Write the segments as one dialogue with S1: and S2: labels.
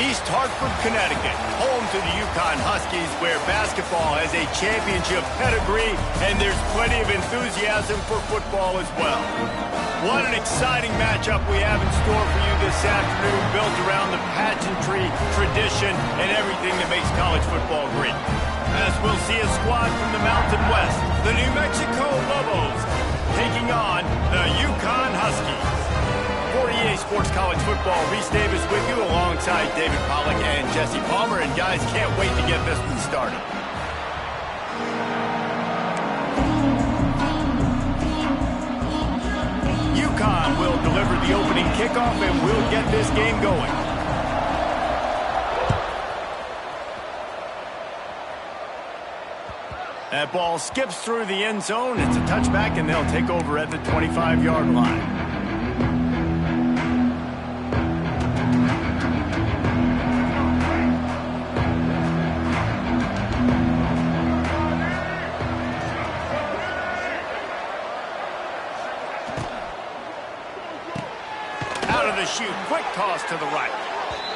S1: East Hartford, Connecticut, home to the Yukon Huskies, where basketball has a championship pedigree and there's plenty of enthusiasm for football as well. What an exciting matchup we have in store for you this afternoon, built around the pageantry, tradition, and everything that makes college football great. As we'll see a squad from the Mountain West, the New Mexico Lobos, taking on the Yukon Huskies. For EA Sports College Football, Reese Davis with you alongside David Pollack and Jesse Palmer. And guys, can't wait to get this one started. Yukon will deliver the opening kickoff and we'll get this game going. That ball skips through the end zone. It's a touchback and they'll take over at the 25-yard line. Shoot, quick toss to the right.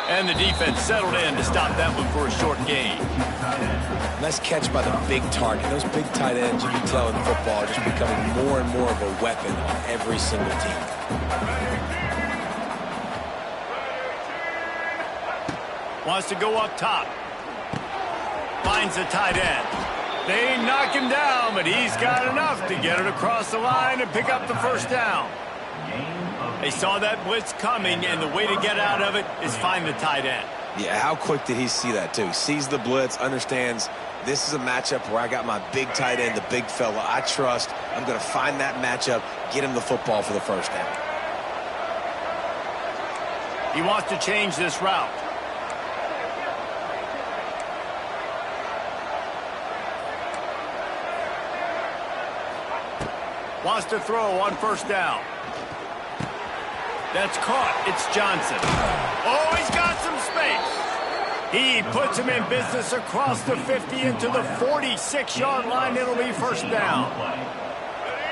S1: And the defense settled in to stop that one for a short gain.
S2: Nice catch by the big target. Those big tight ends, you can tell in football, are just becoming more and more of a weapon on every single team.
S1: Wants to go up top. Finds the tight end. They knock him down, but he's got enough to get it across the line and pick up the first down. They saw that blitz coming, and the way to get out of it is find the tight end.
S2: Yeah, how quick did he see that, too? Sees the blitz, understands this is a matchup where I got my big tight end, the big fella I trust. I'm going to find that matchup, get him the football for the first down.
S1: He wants to change this route. Wants to throw on first down. That's caught. It's Johnson. Oh, he's got some space. He puts him in business across the 50 into the 46-yard line. It'll be first down.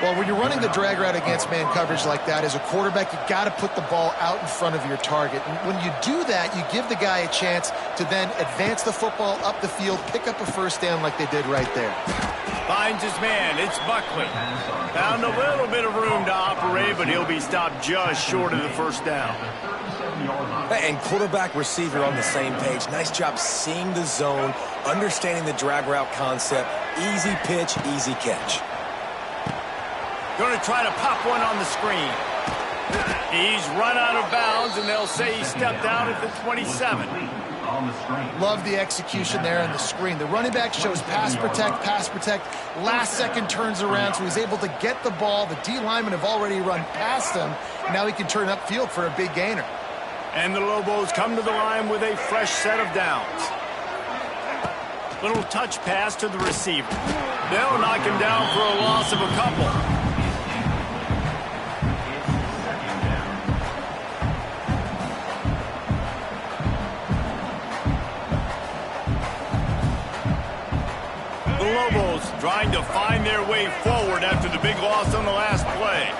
S3: Well, when you're running the drag route against man coverage like that, as a quarterback, you got to put the ball out in front of your target. And when you do that, you give the guy a chance to then advance the football up the field, pick up a first down like they did right there.
S1: Finds his man. It's Buckley. Found a little bit of room to operate, but he'll be stopped just short of the first down.
S2: And quarterback, receiver on the same page. Nice job seeing the zone, understanding the drag route concept. Easy pitch, easy catch.
S1: Going to try to pop one on the screen. He's run out of bounds, and they'll say he stepped out at the 27.
S3: Love the execution there on the screen. The running back shows pass protect. Last second turns around, so he's able to get the ball. The D linemen have already run past him. Now he can turn upfield for a big gainer.
S1: And the Lobos come to the line with a fresh set of downs. Little touch pass to the receiver. They'll knock him down for a loss of a couple. The Lobos trying to find their way forward after the big loss on the last play.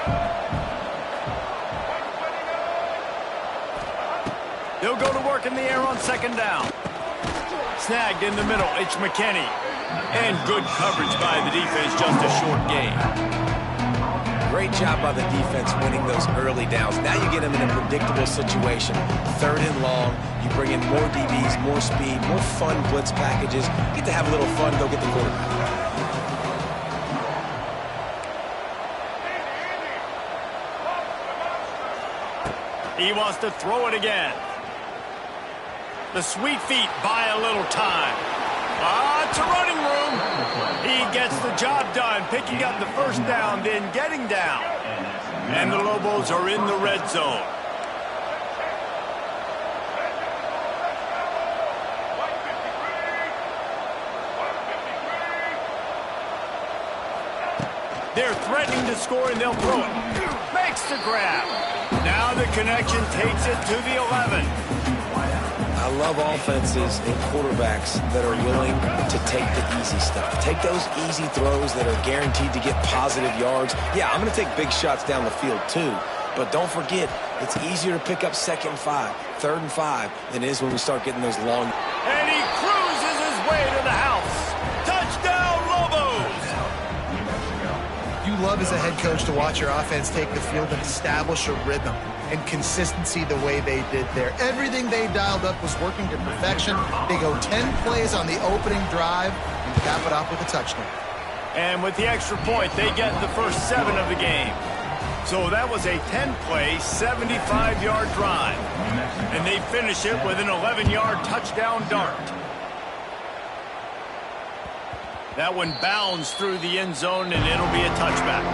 S1: They'll go to work in the air on second down. Snagged in the middle, it's McKinney. And good coverage by the defense, just a short gain.
S2: Great job by the defense winning those early downs. Now you get them in a predictable situation. Third and long, you bring in more DBs, more speed, more fun blitz packages. You get to have a little fun, go get the quarterback.
S1: He wants to throw it again. The sweet feet buy a little time. It's a running room. He gets the job done, picking up the first down, then getting down. And the Lobos are in the red zone. They're threatening to score, and they'll throw it. Makes the grab. Now the connection takes it to the 11.
S2: I love offenses and quarterbacks that are willing to take the easy stuff. Take those easy throws that are guaranteed to get positive yards. Yeah, I'm going to take big shots down the field too, but don't forget, It's easier to pick up 2nd and 5, 3rd and 5 than it is when we start getting those long.
S1: And he cruises his way to the house. Touchdown, Lobos!
S3: You love as a head coach to watch your offense take the field and establish a rhythm and consistency the way they did there. Everything they dialed up was working to perfection. They go 10 plays on the opening drive and cap it off with a touchdown.
S1: And with the extra point, they get the first 7 of the game. So that was a 10-play, 75-yard drive. And they finish it with an 11-yard touchdown dart. That one bounds through the end zone, and it'll be a touchback.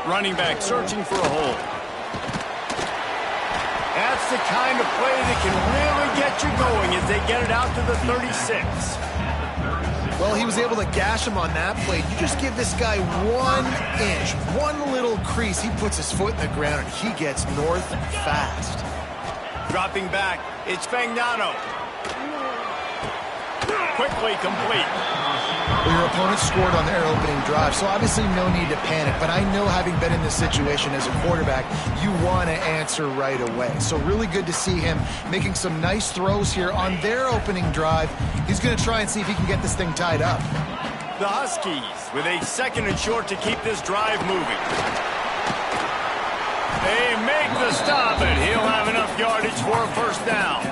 S1: Running back searching for a hole. That's the kind of play that can really get you going as they get it out to the 36.
S3: Well, he was able to gash him on that play. You just give this guy 1 inch, one little crease. He puts his foot in the ground, and he gets north fast.
S1: Dropping back, it's Fagnano. Quickly complete.
S3: Well, your opponent scored on their opening drive, so obviously no need to panic. But I know, having been in this situation as a quarterback, you want to answer right away. So really good to see him making some nice throws here on their opening drive. He's going to try and see if he can get this thing tied up.
S1: The Huskies with a 2nd and short to keep this drive moving. They make the stop, and he'll have enough yardage for a first down.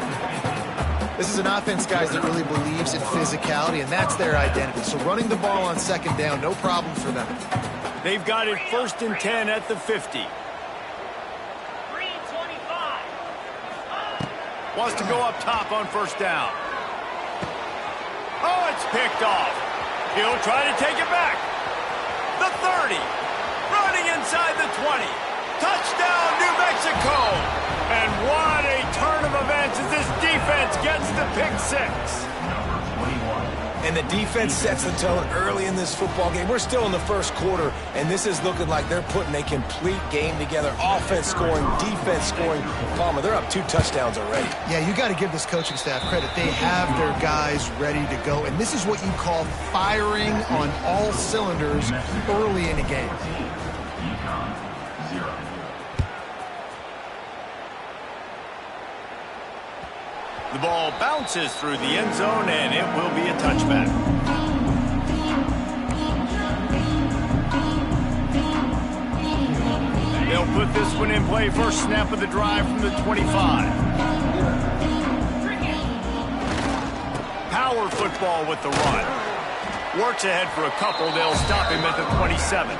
S3: This is an offense, guys, that really believes in physicality, and that's their identity. So running the ball on 2nd down, no problem for them.
S1: They've got it 1st and 10 at the 50. Wants to go up top on 1st down. Oh, it's picked off. He'll try to take it back. The 30. Running inside the 20. Touchdown, New Mexico. And what a turn of events as this defense gets the pick 6.
S2: And the defense sets the tone early in this football game. We're still in the 1st quarter, and this is looking like they're putting a complete game together. Offense scoring, defense scoring. Palmer, they're up 2 touchdowns already.
S3: Yeah, you got to give this coaching staff credit. They have their guys ready to go, and this is what you call firing on all cylinders early in a game.
S1: The ball bounces through the end zone, and it will be a touchback. They'll put this one in play. First snap of the drive from the 25. Power football with the run. Works ahead for a couple. They'll stop him at the 27.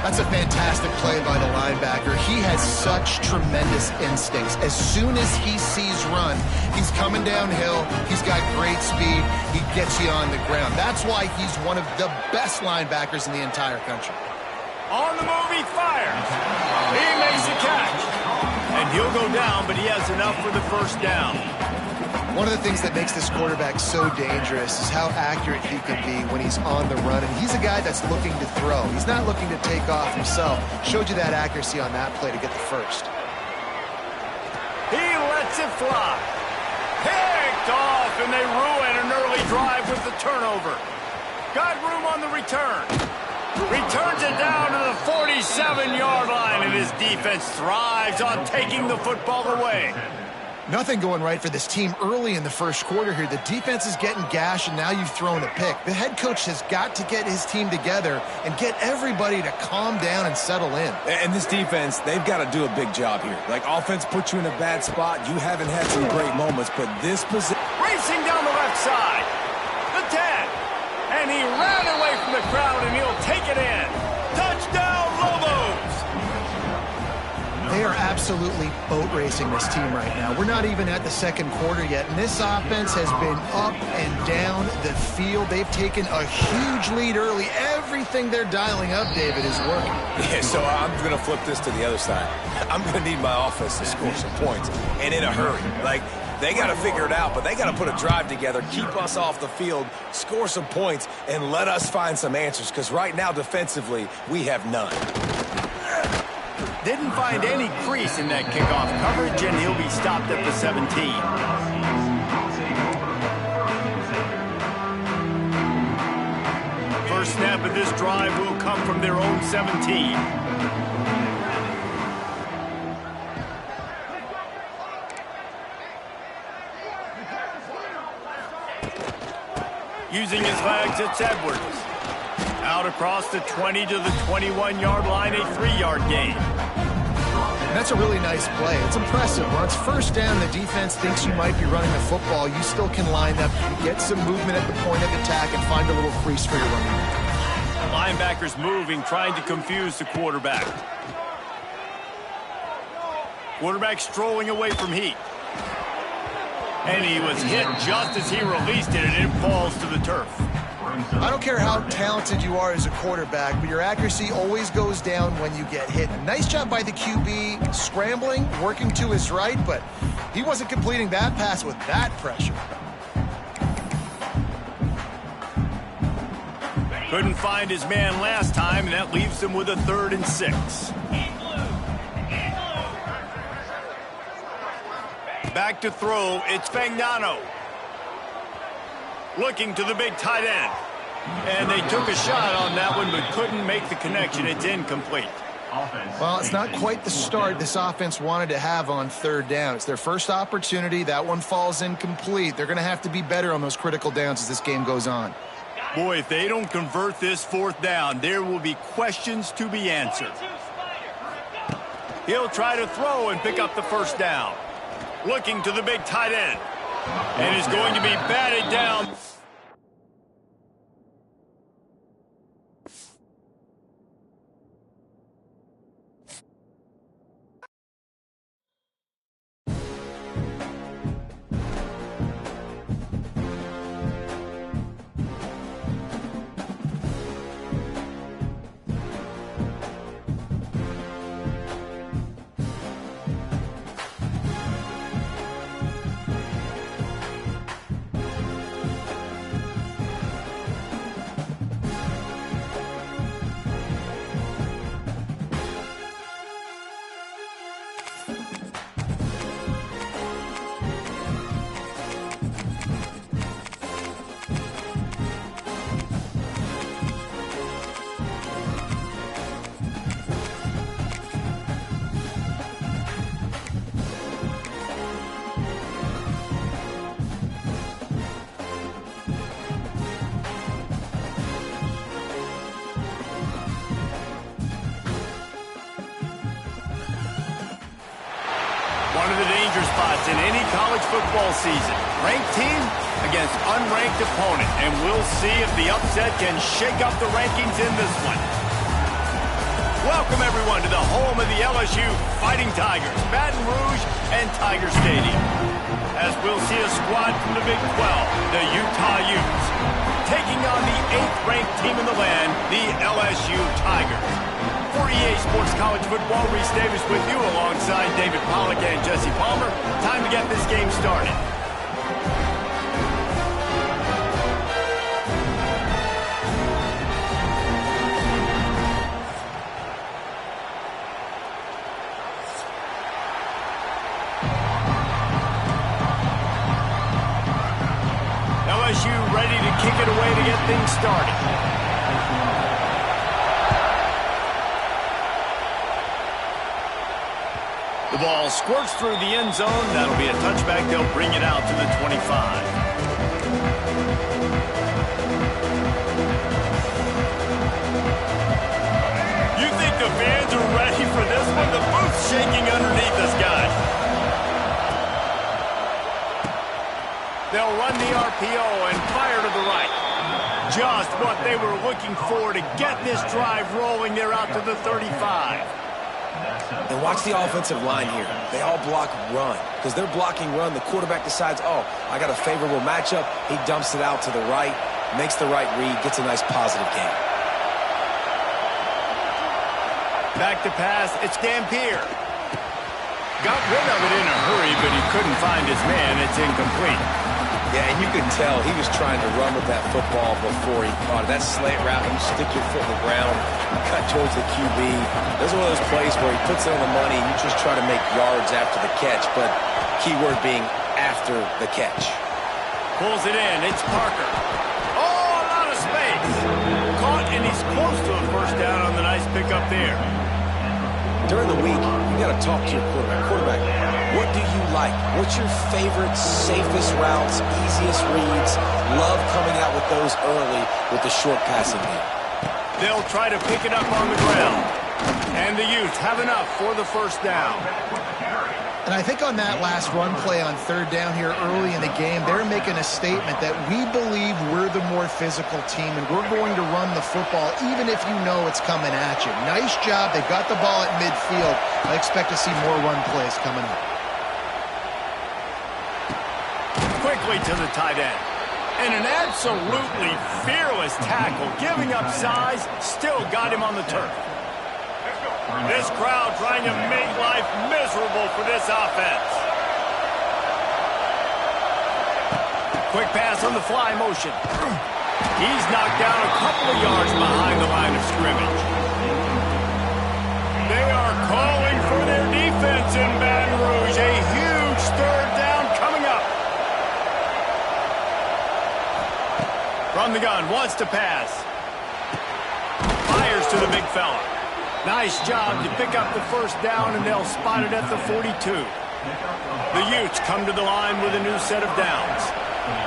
S3: That's a fantastic play by the linebacker. He has such tremendous instincts. As soon as he sees run, he's coming downhill. He's got great speed. He gets you on the ground. That's why he's one of the best linebackers in the entire country.
S1: On the move, he fires. He makes the catch. And he'll go down, but he has enough for the first down.
S3: One of the things that makes this quarterback so dangerous is how accurate he can be when he's on the run. And he's a guy that's looking to throw. He's not looking to take off himself. Showed you that accuracy on that play to get the first.
S1: He lets it fly. Picked off, and they ruin an early drive with the turnover. Got room on the return. Returns it down to the 47-yard line, and his defense thrives on taking the football away.
S3: Nothing going right for this team early in the 1st quarter here. The defense is getting gashed, and now you've thrown a pick. The head coach has got to get his team together and get everybody to calm down and settle in.
S2: And this defense, they've got to do a big job here. Like, offense put you in a bad spot. You haven't had some great moments, but this position...
S1: Racing down the left side. The 10. And he ran away from the crowd, and he'll take it in. Touchdown, Lobos!
S3: They are absolutely boat racing this team right now. We're not even at the 2nd quarter yet, and this offense has been up and down the field. They've taken a huge lead early. Everything they're dialing up, David, is working.
S2: Yeah, so I'm going to flip this to the other side. I'm going to need my offense to score some points, and in a hurry. Like, they got to figure it out, but they got to put a drive together, keep us off the field, score some points, and let us find some answers, because right now, defensively, we have none.
S1: didn't find any crease in that kickoff coverage, and he'll be stopped at the 17. First snap of this drive will come from their own 17. Using his legs, it's Edwards. Out across the 20 to the 21-yard line, a 3-yard gain.
S3: And that's a really nice play. It's impressive. When it's first down, the defense thinks you might be running the football. You still can line up, get some movement at the point of attack, and find a little crease for your running back.
S1: Linebackers moving, trying to confuse the quarterback. Quarterback strolling away from heat. And he was hit just as he released it, and it falls to the turf.
S3: I don't care how talented you are as a quarterback, but your accuracy always goes down when you get hit. Nice job by the QB, scrambling, working to his right, but he wasn't completing that pass with that pressure.
S1: Couldn't find his man last time, and that leaves him with a 3rd and 6. Back to throw, it's Fagnano. Looking to the big tight end. And they took a shot on that one, but couldn't make the connection. It's incomplete.
S3: Well, it's not quite the start this offense wanted to have on 3rd down. It's their first opportunity. That one falls incomplete. They're going to have to be better on those critical downs as this game goes on.
S1: Boy, if they don't convert this 4th down, there will be questions to be answered. He'll try to throw and pick up the 1st down. Looking to the big tight end. And is going to be batted down. One of the danger spots in any college football season. Ranked team against unranked opponent. And we'll see if the upset can shake up the rankings in this one. Welcome, everyone, to the home of the LSU Fighting Tigers, Baton Rouge and Tiger Stadium. As we'll see a squad from the Big 12, the Utah Utes, taking on the 8th-ranked team in the land, the LSU Tigers. For EA Sports College Football, Reese Davis with you alongside David Pollack and Jesse Palmer. Time to get this game started. LSU ready to kick it away to get things started. The ball squirts through the end zone. That'll be a touchback. They'll bring it out to the 25. You think the fans are ready for this one? The booth's shaking underneath us, guys. They'll run the RPO and fire to the right. Just what they were looking for to get this drive rolling. They're out to the 35.
S2: And watch the offensive line here. They all block run. Because they're blocking run, the quarterback decides, oh, I got a favorable matchup. He dumps it out to the right, makes the right read, gets a nice positive gain.
S1: Back to pass, it's Dampier. Got rid of it in a hurry, but he couldn't find his man. It's incomplete.
S2: Yeah, and you could tell he was trying to run with that football before he caught it. That slant route, you stick your foot in the ground, cut towards the QB. Those are one of those plays where he puts it on the money and you just try to make yards after the catch, but key word being after the catch.
S1: Pulls it in. It's Parker. Oh, a lot of space. Caught, and he's close to a first down on the nice pickup there.
S2: During the week, you got to talk to your quarterback. What do you like? What's your favorite, safest routes, easiest reads? Love coming out with those early with the short passing game.
S1: They'll try to pick it up on the ground. And the Utes have enough for the first down.
S3: And I think on that last run play on third down here early in the game, they're making a statement that we believe we're the more physical team and we're going to run the football even if you know it's coming at you. Nice job. They've got the ball at midfield. I expect to see more run plays coming up.
S1: Quickly to the tight end. And an absolutely fearless tackle, giving up size, still got him on the turf. This crowd trying to make life miserable for this offense. Quick pass on the fly motion. He's knocked down a couple of yards behind the line of scrimmage. They are calling for their defense in Baton Rouge. A huge third down coming up. From the gun, wants to pass. Fires to the big fella. Nice job to pick up the first down, and they'll spot it at the 42. The Utes come to the line with a new set of downs.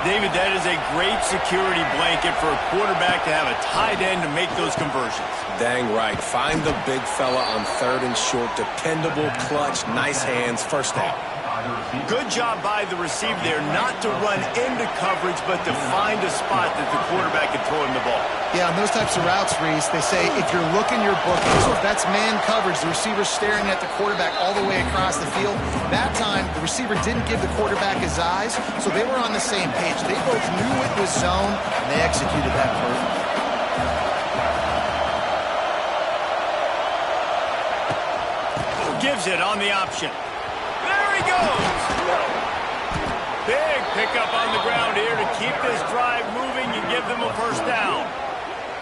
S1: David, that is a great security blanket for a quarterback to have a tight end to make those conversions.
S2: Dang right. Find the big fella on third and short. Dependable, clutch, nice hands, first down.
S1: Good job by the receiver there not to run into coverage, but to find a spot that the quarterback can throw him the ball.
S3: Yeah, on those types of routes, Reese, they say if you're looking your bookie, so if that's man coverage, the receiver's staring at the quarterback all the way across the field. That time, the receiver didn't give the quarterback his eyes, so they were on the same page. They both knew it was zone, and they executed that perfectly.
S1: Gives it on the option. There he goes. Big pickup on the ground here to keep this drive moving and give them a first down.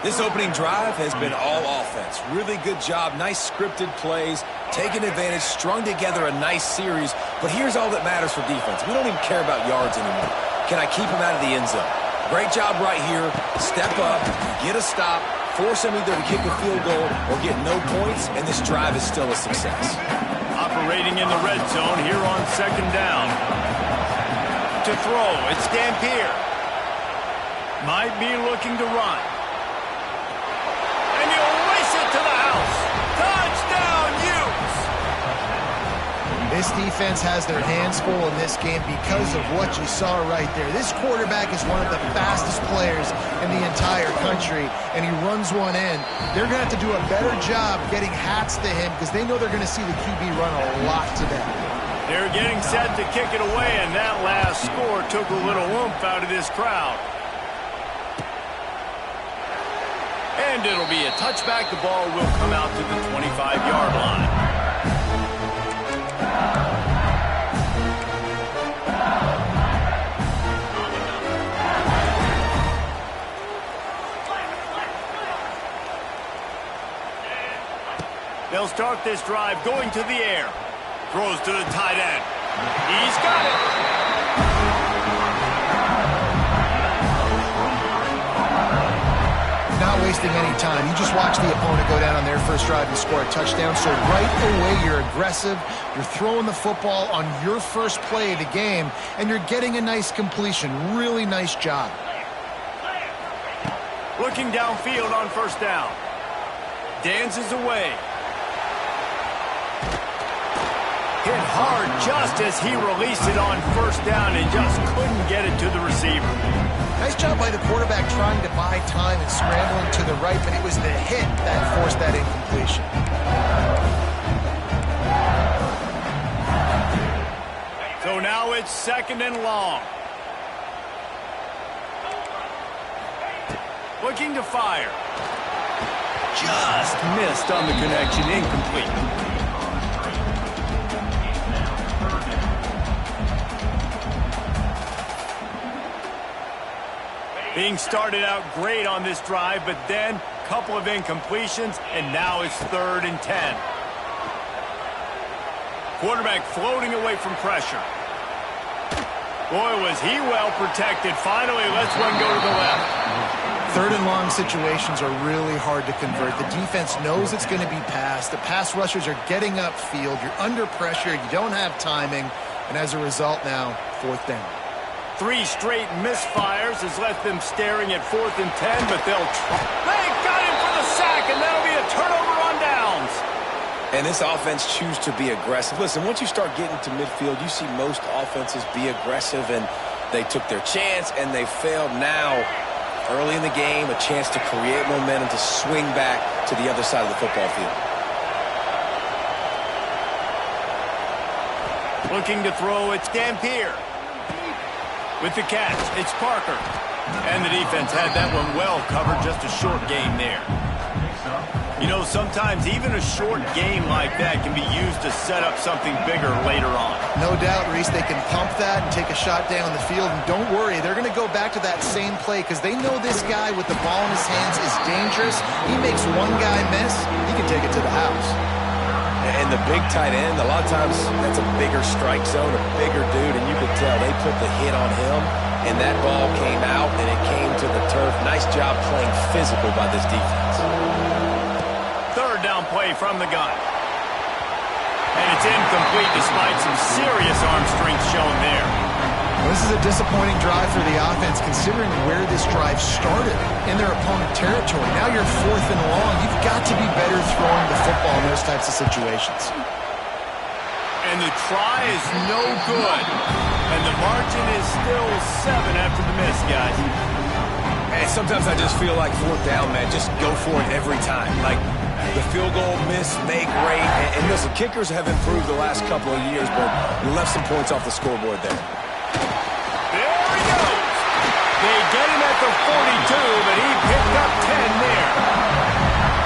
S2: This opening drive has been all offense. Really good job. Nice scripted plays. Taking advantage. Strung together a nice series. But here's all that matters for defense. We don't even care about yards anymore. Can I keep them out of the end zone? Great job right here. Step up. Get a stop. Force them either to kick a field goal or get no points. And this drive is still a success.
S1: Operating in the red zone here on second down. To throw, it's Dampier. Might be looking to run. And he'll race it to the house. Touchdown, Utes!
S3: This defense has their hands full in this game because of what you saw right there. This quarterback is one of the fastest players in the entire country, and he runs one in. They're going to have to do a better job getting hats to him because they know they're going to see the QB run a lot today. They're getting set to kick it away, and that last score took a little oomph out of this crowd. And it'll be a touchback. The ball will come out to the 25-yard line. They'll start this drive going to the air. Throws to the tight end. He's got it. Not wasting any time. You just watch the opponent go down on their first drive and score a touchdown. So right away, you're aggressive. You're throwing the football on your first play of the game, and you're getting a nice completion. Really nice job. Looking downfield on first down. Dances away. Hit hard just as he released it on first down and just couldn't get it to the receiver. Nice job by the quarterback trying to buy time and scrambling to the right, but it was the hit that forced that incompletion. So now it's second and long. Looking to fire. Just missed on the connection, incomplete.
S1: Things started out great on this drive, but then a couple of incompletions, and now it's 3rd and 10. Quarterback floating away from pressure. Boy, was he well protected. Finally lets one go to the left.
S3: 3rd and long situations are really hard to convert. The defense knows it's going to be passed. The pass rushers are getting upfield. You're under pressure. You don't have timing. And as a result now, 4th down.
S1: 3 straight misfires has left them staring at 4th and 10, but they'll try. They got him for the sack, and that'll be a turnover on downs.
S2: And this offense choose to be aggressive. Listen, once you start getting to midfield, you see most offenses be aggressive, and they took their chance, and they failed. Now, early in the game, a chance to create momentum to swing back to the other side of the football field.
S1: Looking to throw, it's Dampier. With the catch, it's Parker. And the defense had that one well covered, just a short game there. You know, sometimes even a short game like that can be used to set up something bigger later on.
S3: No doubt, Reese, they can pump that and take a shot down the field. And don't worry, they're going to go back to that same play because they know this guy with the ball in his hands is dangerous. He makes one guy miss, he can take it to the house.
S2: And the big tight end, a lot of times that's a bigger strike zone, a bigger dude, and you could tell they put the hit on him, and that ball came out, and it came to the turf. Nice job playing physical by this defense.
S1: 3rd down play from the gun. And it's incomplete despite some serious arm strength shown there.
S3: This is a disappointing drive for the offense considering where this drive started in their opponent territory. Now you're 4th and long. You've got to be better throwing the football in those types of situations.
S1: And the try is no good. And the margin is still 7 after the miss, guys.
S2: And sometimes I just feel like 4th down, man, just go for it every time. Like the field goal miss, make great. And listen, kickers have improved the last couple of years, but you left some points off the scoreboard there.
S1: They get him at the 42, but he picked up 10 there.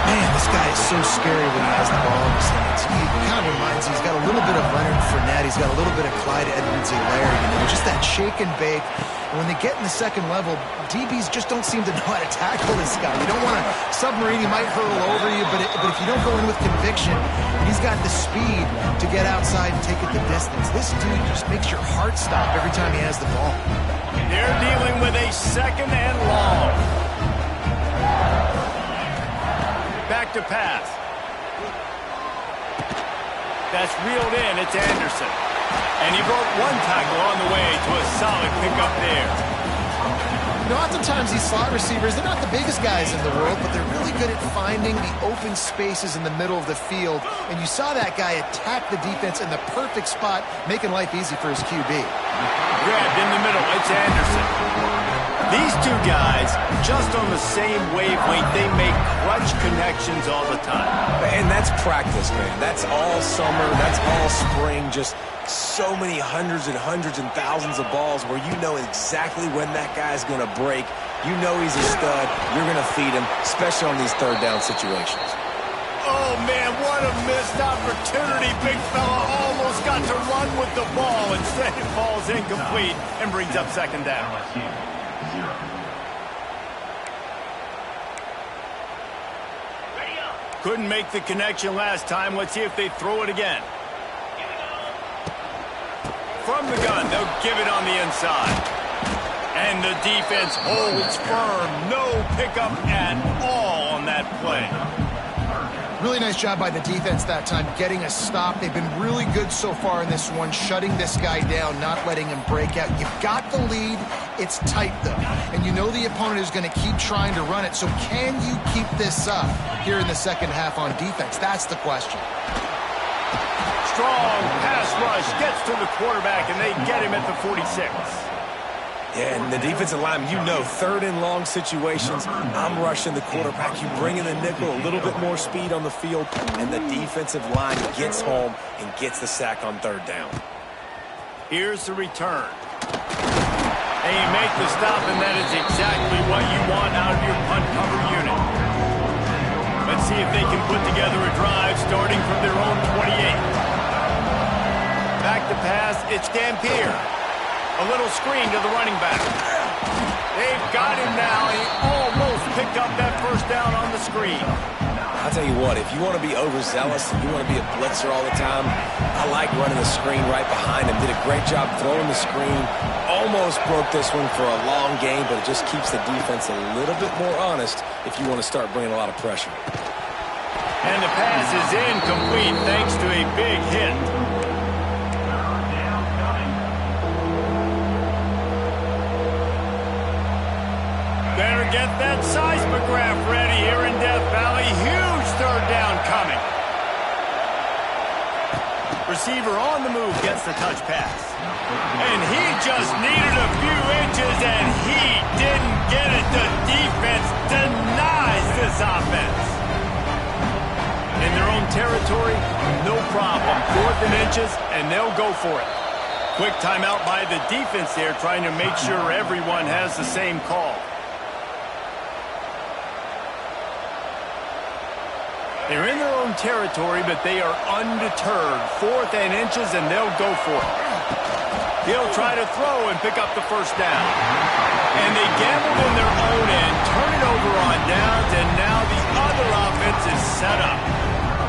S3: Man, this guy is so scary when he has the ball in his hands. He kind of reminds me, he's got a little bit of Leonard Fournette. He's got a little bit of Clyde Edwards-Helaire, you know, just that shake and bake. And when they get in the second level, DBs just don't seem to know how to tackle this guy. You don't want to submarine, he might hurtle over you, but if you don't go in with conviction, and he's got the speed to get outside and take it the distance. This dude just makes your heart stop every time he has the ball.
S1: They're dealing with a 2nd and long. Back to pass. That's reeled in. It's Anderson. And he broke one tackle on the way to a solid pickup there.
S3: You know, oftentimes these slot receivers, they're not the biggest guys in the world, but they're really good at finding the open spaces in the middle of the field. And you saw that guy attack the defense in the perfect spot, making life easy for his QB.
S1: Grabbed in the middle, it's Anderson. These two guys, just on the same wavelength, they make clutch connections all the time.
S2: And that's practice, man. That's all summer, that's all spring, just so many hundreds and thousands of balls where you know exactly when that guy's going to break. You know he's a stud. You're going to feed him, especially on these 3rd down situations.
S1: Oh, man, what a missed opportunity. Big fella almost got to run with the ball. Instead, it falls incomplete and brings up 2nd down. Couldn't make the connection last time. Let's see if they throw it again. From the gun, they'll give it on the inside. And the defense holds firm. No pickup at all on that play.
S3: Really nice job by the defense that time, getting a stop. They've been really good so far in this one, shutting this guy down, not letting him break out. You've got the lead. It's tight, though. And you know the opponent is going to keep trying to run it. So can you keep this up here in the second half on defense? That's the question.
S1: Strong pass rush gets to the quarterback, and they get him at the 46.
S2: Yeah, and the defensive line, you know, 3rd and long situations, I'm rushing the quarterback. You bring in the nickel, a little bit more speed on the field, and the defensive line gets home and gets the sack on 3rd down.
S1: Here's the return. And you make the stop, and that is exactly what you want out of your punt cover unit. Let's see if they can put together a drive starting from their own 28. Back to pass, it's Dampier. A little screen to the running back. They've got him now. He almost picked up that first down on the screen.
S2: I'll tell you what, if you want to be overzealous and you want to be a blitzer all the time, I like running the screen right behind him. Did a great job throwing the screen. Almost broke this one for a long game, but it just keeps the defense a little bit more honest if you want to start bringing a lot of pressure.
S1: And the pass is incomplete thanks to a big hit. Better get that seismograph ready here in Death Valley. Huge third down coming. Receiver on the move gets the touch pass. And he just needed a few inches, and he didn't get it. The defense denies this offense. In their own territory, no problem. 4th and inches, and they'll go for it. Quick timeout by the defense there, trying to make sure everyone has the same call. They're in their own territory, but they are undeterred. 4th and inches, and they'll go for it. He'll try to throw and pick up the first down. And they gambled in their own end, turn it over on downs, and now the other offense is set up.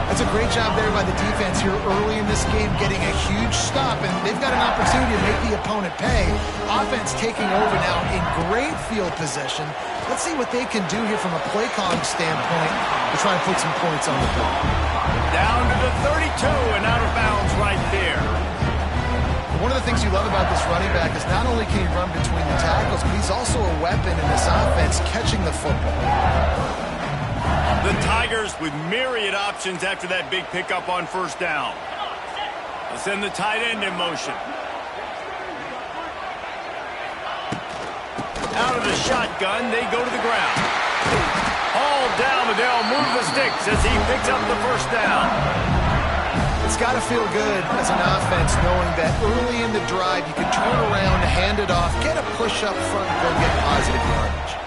S3: That's a great job there by the defense here early in this game, getting a huge stop, and they've got an opportunity to make the opponent pay. Offense taking over now in great field possession. Let's see what they can do here from a play calling standpoint to try and put some points on the board.
S1: Down to the 32 and out of bounds right there.
S3: One of the things you love about this running back is not only can he run between the tackles, but he's also a weapon in this offense catching the football.
S1: The Tigers with myriad options after that big pickup on first down. They'll send the tight end in motion. Out of the shotgun, they go to the ground. All down, but they'll move the sticks as he picks up the first down.
S3: It's got to feel good as an offense knowing that early in the drive you can turn around, hand it off, get a push up front, and go get positive yardage.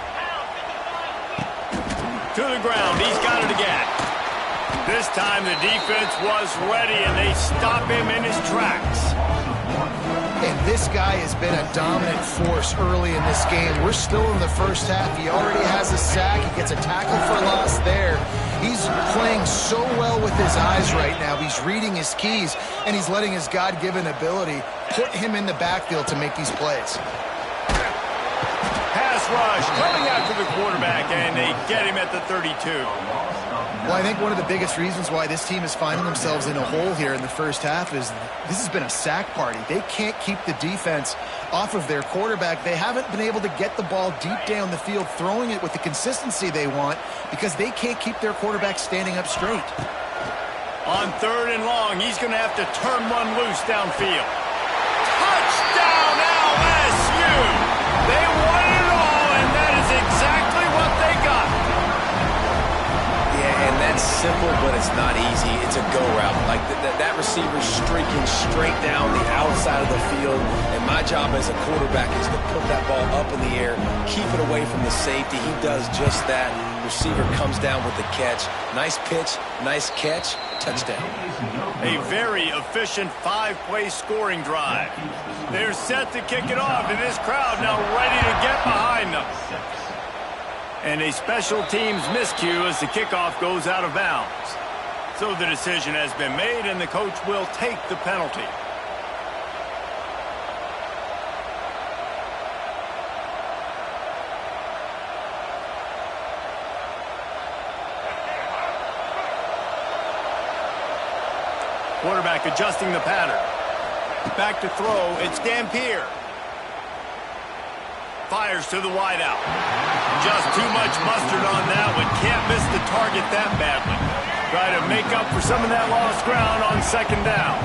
S1: To the ground, he's got it again. This time the defense was ready, and they stop him in his tracks.
S3: And this guy has been a dominant force early in this game. We're still in the first half. He already has a sack. He gets a tackle for loss there. He's playing so well with his eyes right now. He's reading his keys, and he's letting his God-given ability put him in the backfield to make these plays.
S1: Pass rush coming after the quarterback, and they get him at the 32.
S3: Well, I think one of the biggest reasons why this team is finding themselves in a hole here in the first half is this has been a sack party. They can't keep the defense off of their quarterback. They haven't been able to get the ball deep down the field, throwing it with the consistency they want because they can't keep their quarterback standing up straight.
S1: On 3rd and long, he's going to have to turn one loose downfield. Touchdown, LSU! They won it all, and that is exactly what they got.
S2: And that's simple, but it's not easy. It's a go route. Like that receiver streaking straight down the outside of the field. And my job as a quarterback is to put that ball up in the air, keep it away from the safety. He does just that. Receiver comes down with the catch. Nice pitch, nice catch, touchdown.
S1: A very efficient 5-play scoring drive. They're set to kick it off, and this crowd now ready to get behind them. And a special teams miscue as the kickoff goes out of bounds. So the decision has been made, and the coach will take the penalty. Quarterback adjusting the pattern. Back to throw, it's Dampier. Fires to the wideout. Just too much mustard on that one. Can't miss the target that badly. Try to make up for some of that lost ground on 2nd down.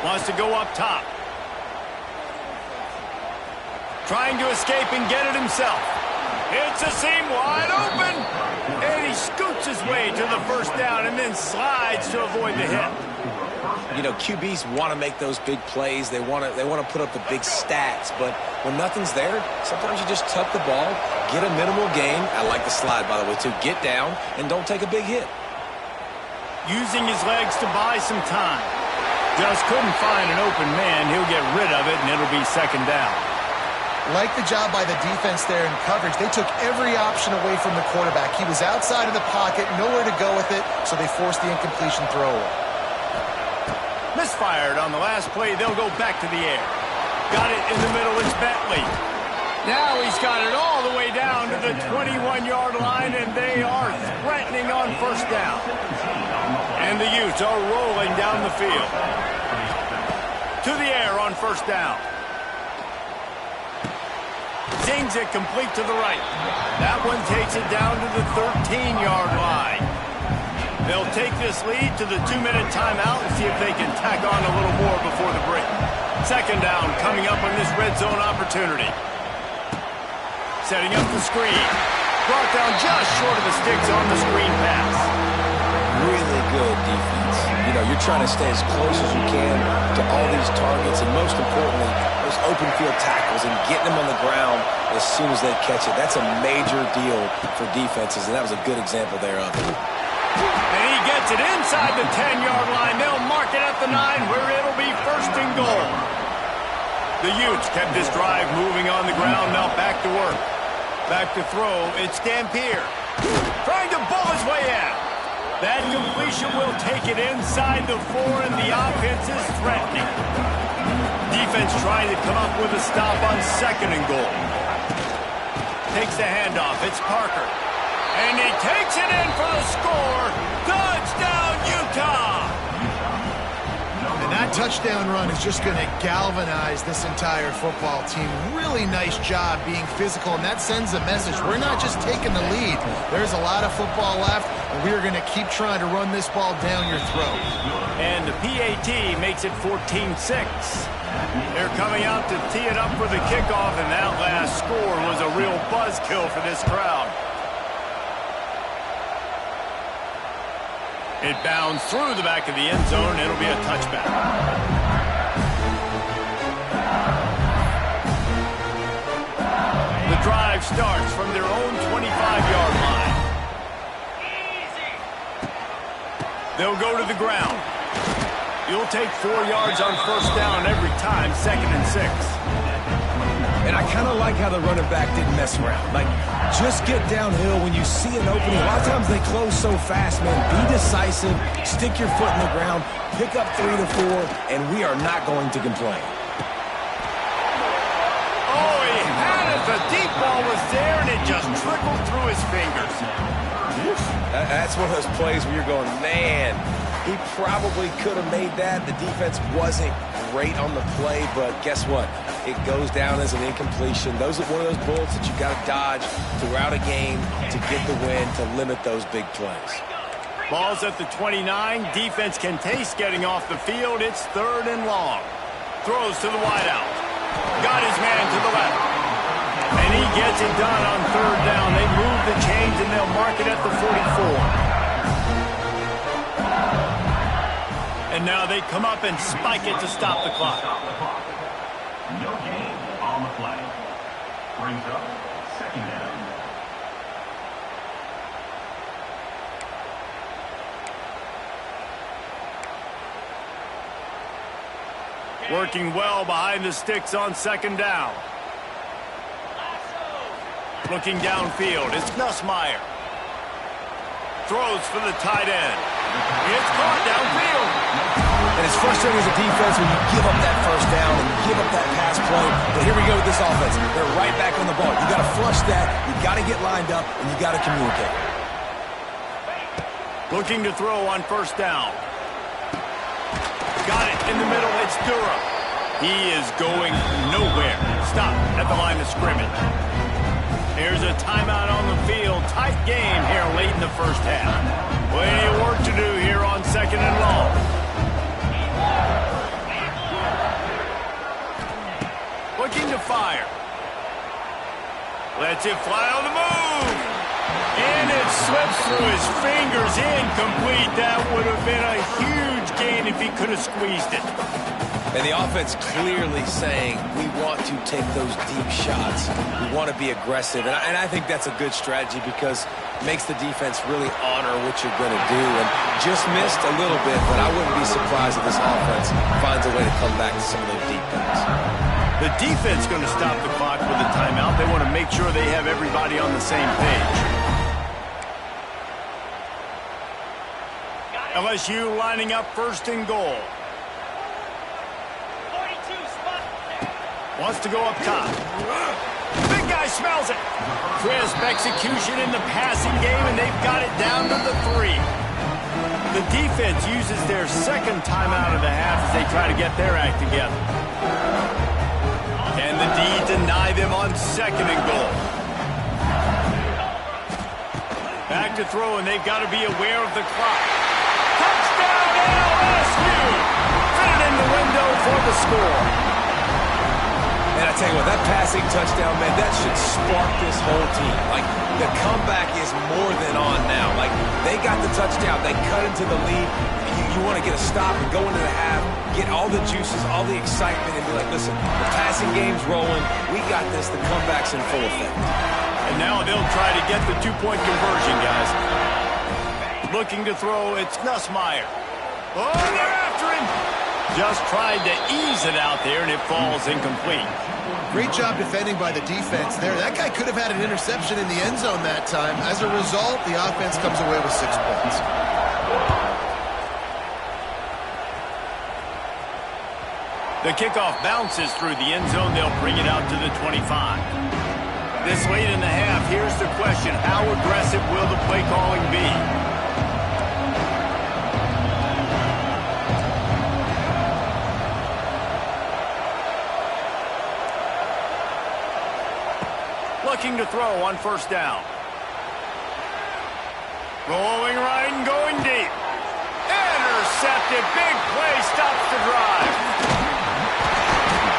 S1: Wants to go up top. Trying to escape and get it himself. It's a seam wide open. And he scoots his way to the first down and then slides to avoid the hit.
S2: You know, QBs want to make those big plays. They want to put up the big stats. But when nothing's there, sometimes you just tuck the ball, get a minimal gain. I like the slide, by the way, too. Get down and don't take a big hit.
S1: using his legs to buy some time. Just couldn't find an open man. He'll get rid of it, and it'll be second down.
S3: Like the job by the defense there in coverage. They took every option away from the quarterback. He was outside of the pocket, nowhere to go with it, so they forced the incompletion throw.
S1: Misfired on the last play. They'll go back to the air. Got it in the middle. It's Bentley. Now he's got it all the way down to the 21-yard line, and they are threatening on first down. And the Utes are rolling down the field. To the air on first down. Zings it complete to the right. That one takes it down to the 13-yard line. They'll take this lead to the 2-minute timeout and see if they can tack on a little more before the break. Second down coming up on this red zone opportunity. Setting up the screen. Brought down just short of the sticks on the screen pass.
S2: Really good defense. You know, you're trying to stay as close as you can to all these targets, and most importantly, those open field tackles and getting them on the ground as soon as they catch it. That's a major deal for defenses, and that was a good example thereof.
S1: And he gets it inside the 10-yard line. They'll mark it at the 9 where it'll be first and goal. The Utes kept this drive moving on the ground. Now back to work. Back to throw. It's Dampier. Trying to bull his way out. That completion will take it inside the 4, and the offense is threatening. Defense trying to come up with a stop on second and goal. Takes the handoff. It's Parker. And he takes it in for the score. Touchdown, Utah!
S3: And that touchdown run is just going to galvanize this entire football team. Really nice job being physical, and that sends a message. We're not just taking the lead. There's a lot of football left, and we are going to keep trying to run this ball down your throat.
S1: And the PAT makes it 14-6. They're coming out to tee it up for the kickoff, and that last score was a real buzzkill for this crowd. It bounds through the back of the end zone. It'll be a touchback. The drive starts from their own 25-yard line. They'll go to the ground. You'll take 4 yards on first down every time, 2nd and 6.
S2: And I kind of like how the running back didn't mess around. Like, just get downhill when you see an opening. A lot of times they close so fast, man. Be decisive, stick your foot in the ground, pick up 3 to 4, and we are not going to complain.
S1: Oh, he had it. The deep ball was there, and it just trickled through his fingers.
S2: That's one of those plays where you're going, man, he probably could have made that. The defense wasn't great on the play, but guess what? It goes down as an incompletion. Those are one of those bullets that you got to dodge throughout a game to get the win, to limit those big plays.
S1: Ball's at the 29. Defense can taste getting off the field. It's 3rd and long. Throws to the wideout. Got his man to the left. And he gets it done on 3rd down. They move the chains, and they'll mark it at the 44. And now they come up and spike it to stop the clock.
S4: No gain on the play. Brings up second down.
S1: Working well behind the sticks on 2nd down. Looking downfield, it's Nussmeier. Throws for the tight end. It's caught downfield.
S2: And it's frustrating as a defense when you give up that first down and you give up that pass play. But here we go with this offense. They're right back on the ball. You got to flush that. You got to get lined up, and you got to communicate.
S1: Looking to throw on first down. Got it in the middle. It's Durham. He is going nowhere. Stop at the line of scrimmage. Here's a timeout on the field. Tight game here late in the first half. Plenty of work to do here on 2nd and long. Looking to fire. Lets it fly on the move. And it slips through his fingers. Incomplete. That would have been a huge gain if he could have squeezed it.
S2: And the offense clearly saying, we want to take those deep shots. We want to be aggressive. And I think that's a good strategy because it makes the defense really honor what you're going to do. And just missed a little bit, but I wouldn't be surprised if this offense finds a way to come back to some of those deep things.
S1: The defense is going to stop the clock with a timeout. They want to make sure they have everybody on the same page. LSU lining up first and goal. Wants to go up top. Big guy smells it. Crisp execution in the passing game, and they've got it down to the 3. The defense uses their second timeout of the half as they try to get their act together. Can the D deny them on second and goal? Back to throw, and they've got to be aware of the clock. Touchdown LSU! Fit it in the window for the score.
S2: And I tell you what, that passing touchdown, man, that should spark this whole team. Like, the comeback is more than on now. Like, they got the touchdown. They cut into the lead. You want to get a stop and go into the half, get all the juices, all the excitement, and be like, listen, the passing game's rolling. We got this. The comeback's in full effect.
S1: And now they'll try to get the two-point conversion, guys. Looking to throw, it's Nussmeier. Oh, they're after him. Just tried to ease it out there, and it falls incomplete.
S3: Great job defending by the defense there. That guy could have had an interception in the end zone that time. As a result, the offense comes away with 6 points.
S1: The kickoff bounces through the end zone. They'll bring it out to the 25. This late in the half, here's the question. How aggressive will the play calling be? Looking to throw on first down. Rolling right and going deep. Intercepted. Big play stops the drive.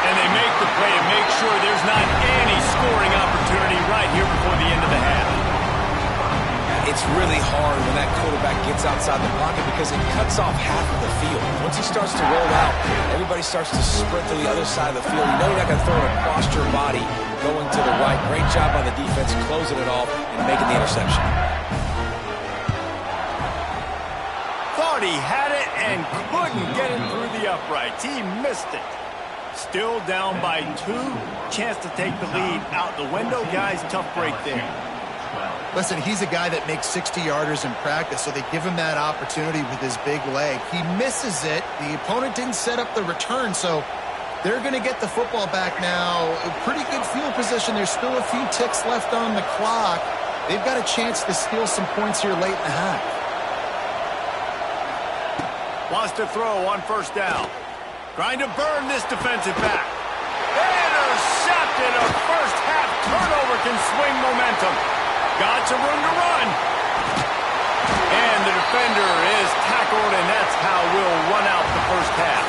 S1: And they make the play and make sure there's not any scoring opportunity right here before the end of the half.
S2: It's really hard when that quarterback gets outside the pocket because it cuts off half of the field. Once he starts to roll out, everybody starts to sprint to the other side of the field. You know you're not going to throw it across your body going to the right. Great job by the defense closing it off and making the interception.
S1: Thought he had it and couldn't get it through the uprights. He missed it. Still down by 2. Chance to take the lead out the window. Guys, tough break there.
S3: Listen, he's a guy that makes 60-yarders in practice, so they give him that opportunity with his big leg. He misses it. The opponent didn't set up the return, so they're going to get the football back now. A pretty good field position. There's still a few ticks left on the clock. They've got a chance to steal some points here late in the half.
S1: Wants to throw on first down. Trying to burn this defensive back. Intercepted. A first half turnover can swing momentum. Got some room to run. And the defender is tackled, and that's how we'll run out the first half.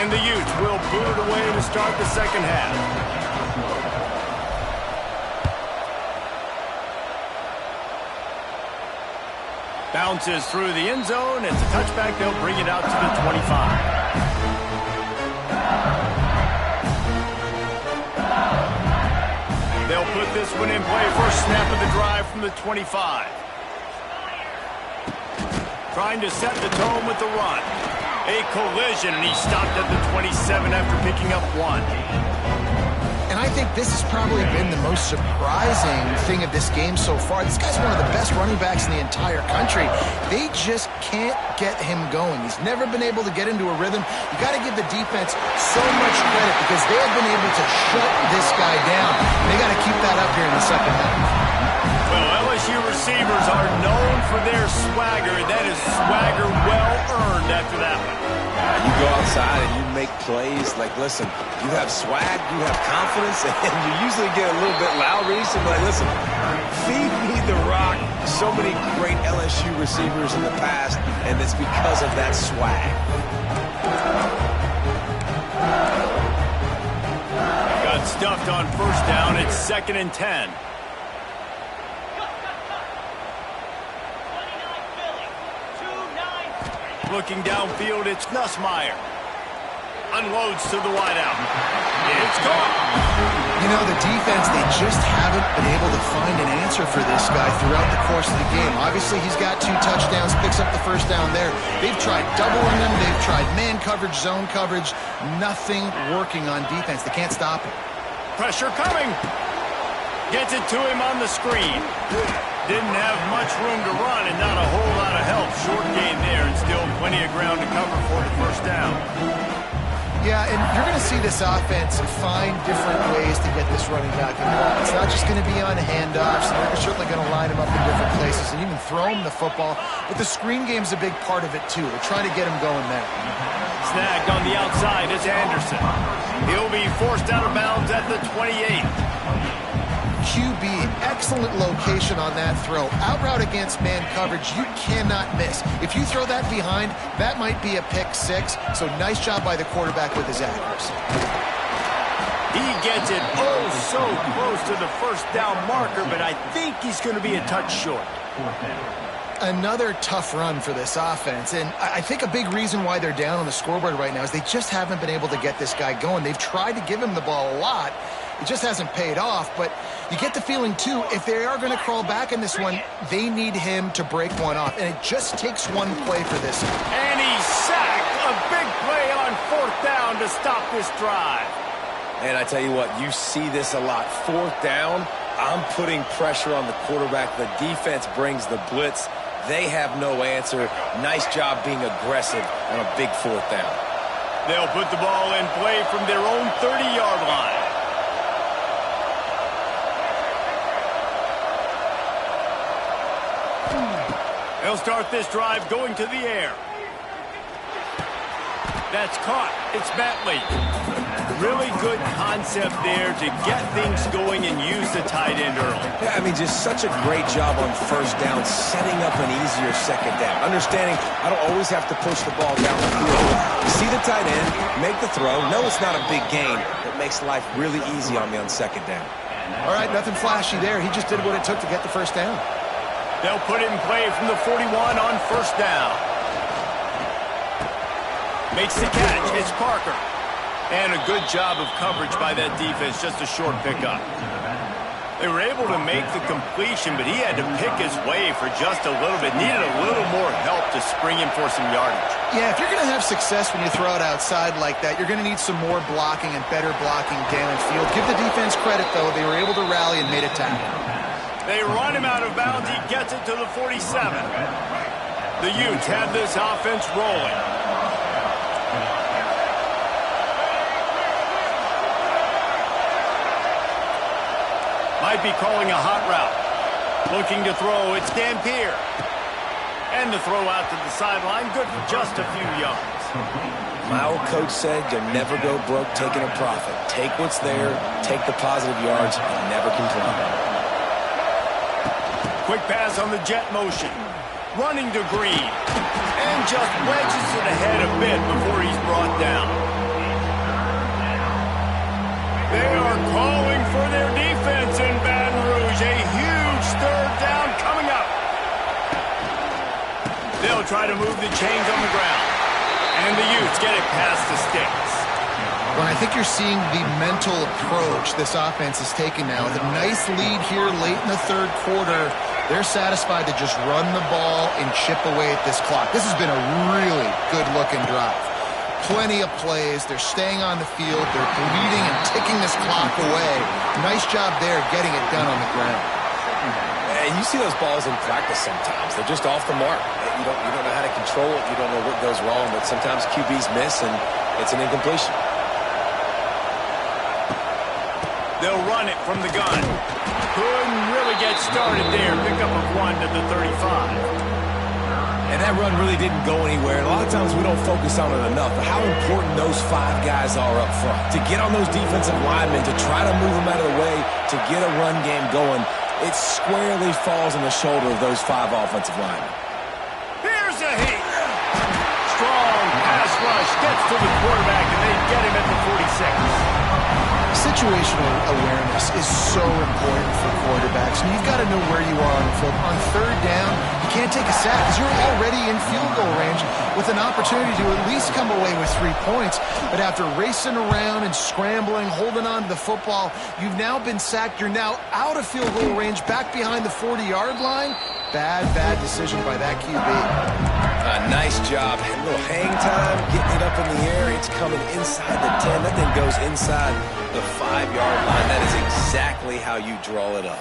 S1: And the Utes will boot it away to start the second half. Bounces through the end zone. It's a touchback. They'll bring it out to the 25. They'll put this one in play. First snap of the drive from the 25. Trying to set the tone with the run. A collision, and he stopped at the 27 after picking up 1.
S3: And I think this has probably been the most surprising thing of this game so far. This guy's one of the best running backs in the entire country. They just can't get him going. He's never been able to get into a rhythm. You got to give the defense so much credit because they have been able to shut this guy down. They got to keep that up here in the second half.
S1: Well, LSU receivers are known for their swagger. That is swagger well earned after that one.
S2: You go outside and you make plays. Like, listen, you have swag, you have confidence, and you usually get a little bit loud. So like, listen, feed me the rock. So many great LSU receivers in the past, and it's because of that swag.
S1: Stuffed on first down. It's 2nd and 10. Looking downfield, it's Nussmeier. Unloads to the wideout. It's gone.
S3: You know, the defense, they just haven't been able to find an answer for this guy throughout the course of the game. Obviously, he's got 2 touchdowns, picks up the first down there. They've tried doubling him. They've tried man coverage, zone coverage. Nothing working on defense. They can't stop him.
S1: Pressure coming. Gets it to him on the screen. Didn't have much room to run and not a whole lot of help. Short gain there and still plenty of ground to cover for the first down.
S3: Yeah, and you're going to see this offense find different ways to get this running back involved. It's not just going to be on handoffs, and they're certainly going to line him up in different places and even throw him the football. But the screen game's a big part of it, too. They're trying to get him going there.
S1: Snagged on the outside is Anderson. He'll be forced out of bounds at the 28.
S3: QB, excellent location on that throw. Out route against man coverage, you cannot miss. If you throw that behind, that might be a pick 6. So nice job by the quarterback with his accuracy.
S1: He gets it so close to the first down marker, but I think he's going to be a touch short.
S3: Another tough run for this offense, and I think a big reason why they're down on the scoreboard right now is they just haven't been able to get this guy going. They've tried to give him the ball a lot. It just hasn't paid off, but you get the feeling, too, if they are going to crawl back in this one, they need him to break one off, and it just takes one play for this.
S1: And he's sacked. A big play on 4th down to stop this drive.
S2: And I tell you what, you see this a lot. 4th down, I'm putting pressure on the quarterback. The defense brings the blitz. They have no answer. Nice job being aggressive on a big 4th down.
S1: They'll put the ball in play from their own 30-yard line. They'll start this drive going to the air. That's caught. It's Bentley. Really good concept there to get things going and use the tight end early.
S2: Yeah, I mean, just such a great job on first down, setting up an easier second down. Understanding I don't always have to push the ball down the field. You see the tight end, make the throw. No, it's not a big gain. It makes life really easy on me on second down.
S3: All right, nothing flashy there. He just did what it took to get the first down.
S1: They'll put it in play from the 41 on first down. Makes the catch. It's Parker. And a good job of coverage by that defense. Just a short pickup. They were able to make the completion, but he had to pick his way for just a little bit. Needed a little more help to spring him for some yardage.
S3: Yeah, if you're going to have success when you throw it outside like that, you're going to need some more blocking and better blocking downfield. Give the defense credit, though. They were able to rally and made a tackle.
S1: They run him out of bounds. He gets it to the 47. The Utes have this offense rolling. Might be calling a hot route. Looking to throw. It's Dampier. And the throw out to the sideline. Good for just a few yards.
S2: My old coach said you'll never go broke taking a profit. Take what's there, take the positive yards, and never complain.
S1: Quick pass on the jet motion. Running to Green. And just wedges it ahead a bit before he's brought down. They are calling for their defense in Baton Rouge. A huge 3rd down coming up. They'll try to move the chains on the ground. And the Utes get it past the sticks.
S3: Well, I think you're seeing the mental approach this offense is taking now. With a nice lead here late in the 3rd quarter, they're satisfied to just run the ball and chip away at this clock. This has been a really good-looking drive. Plenty of plays. They're staying on the field. They're bleeding and ticking this clock away. Nice job there getting it done on the ground.
S2: And you see those balls in practice sometimes. They're just off the mark. You don't know how to control it. You don't know what goes wrong, but sometimes QBs miss, and it's an incompletion.
S1: They'll run it from the gun. Couldn't really get started there. Pick up a 1 to the 35.
S2: And that run really didn't go anywhere. And a lot of times we don't focus on it enough. But how important those 5 guys are up front. To get on those defensive linemen, to try to move them out of the way, to get a run game going, it squarely falls on the shoulder of those 5 offensive linemen.
S1: Here's a hit. Strong pass rush gets to the quarterback, and they get him at the 46.
S3: situational awareness is so important for quarterbacks. And you've got to know where you are on the field. On third down, you can't take a sack because you're already in field goal range with an opportunity to at least come away with 3 points. But after racing around and scrambling, holding on to the football, you've now been sacked. You're now out of field goal range, back behind the 40-yard line. Bad decision by that QB.
S2: Nice job. A little hang time, getting it up in the air. It's coming inside the 10. That thing goes inside the 5-yard line. That is exactly how you draw it up.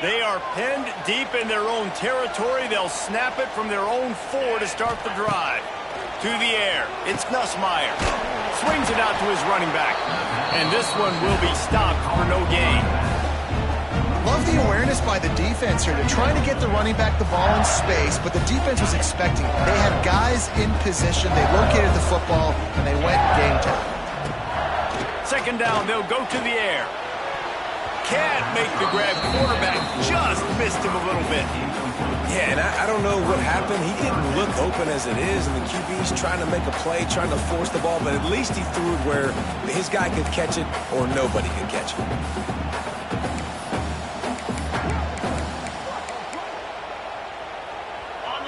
S1: They are pinned deep in their own territory. They'll snap it from their own 4 to start the drive. To the air. It's Nussmeier. Swings it out to his running back. And this one will be stopped for no gain.
S3: Love the awareness by the defense here. They're trying to get the running back the ball in space, but the defense was expecting it. They had guys in position. They located the football, and they went game time.
S1: Second down, they'll go to the air. Can't make the grab. Quarterback just missed him a little bit.
S2: Yeah, and I don't know what happened. He didn't look open as it is, and the QB's trying to make a play, trying to force the ball, but at least he threw it where his guy could catch it or nobody could catch it.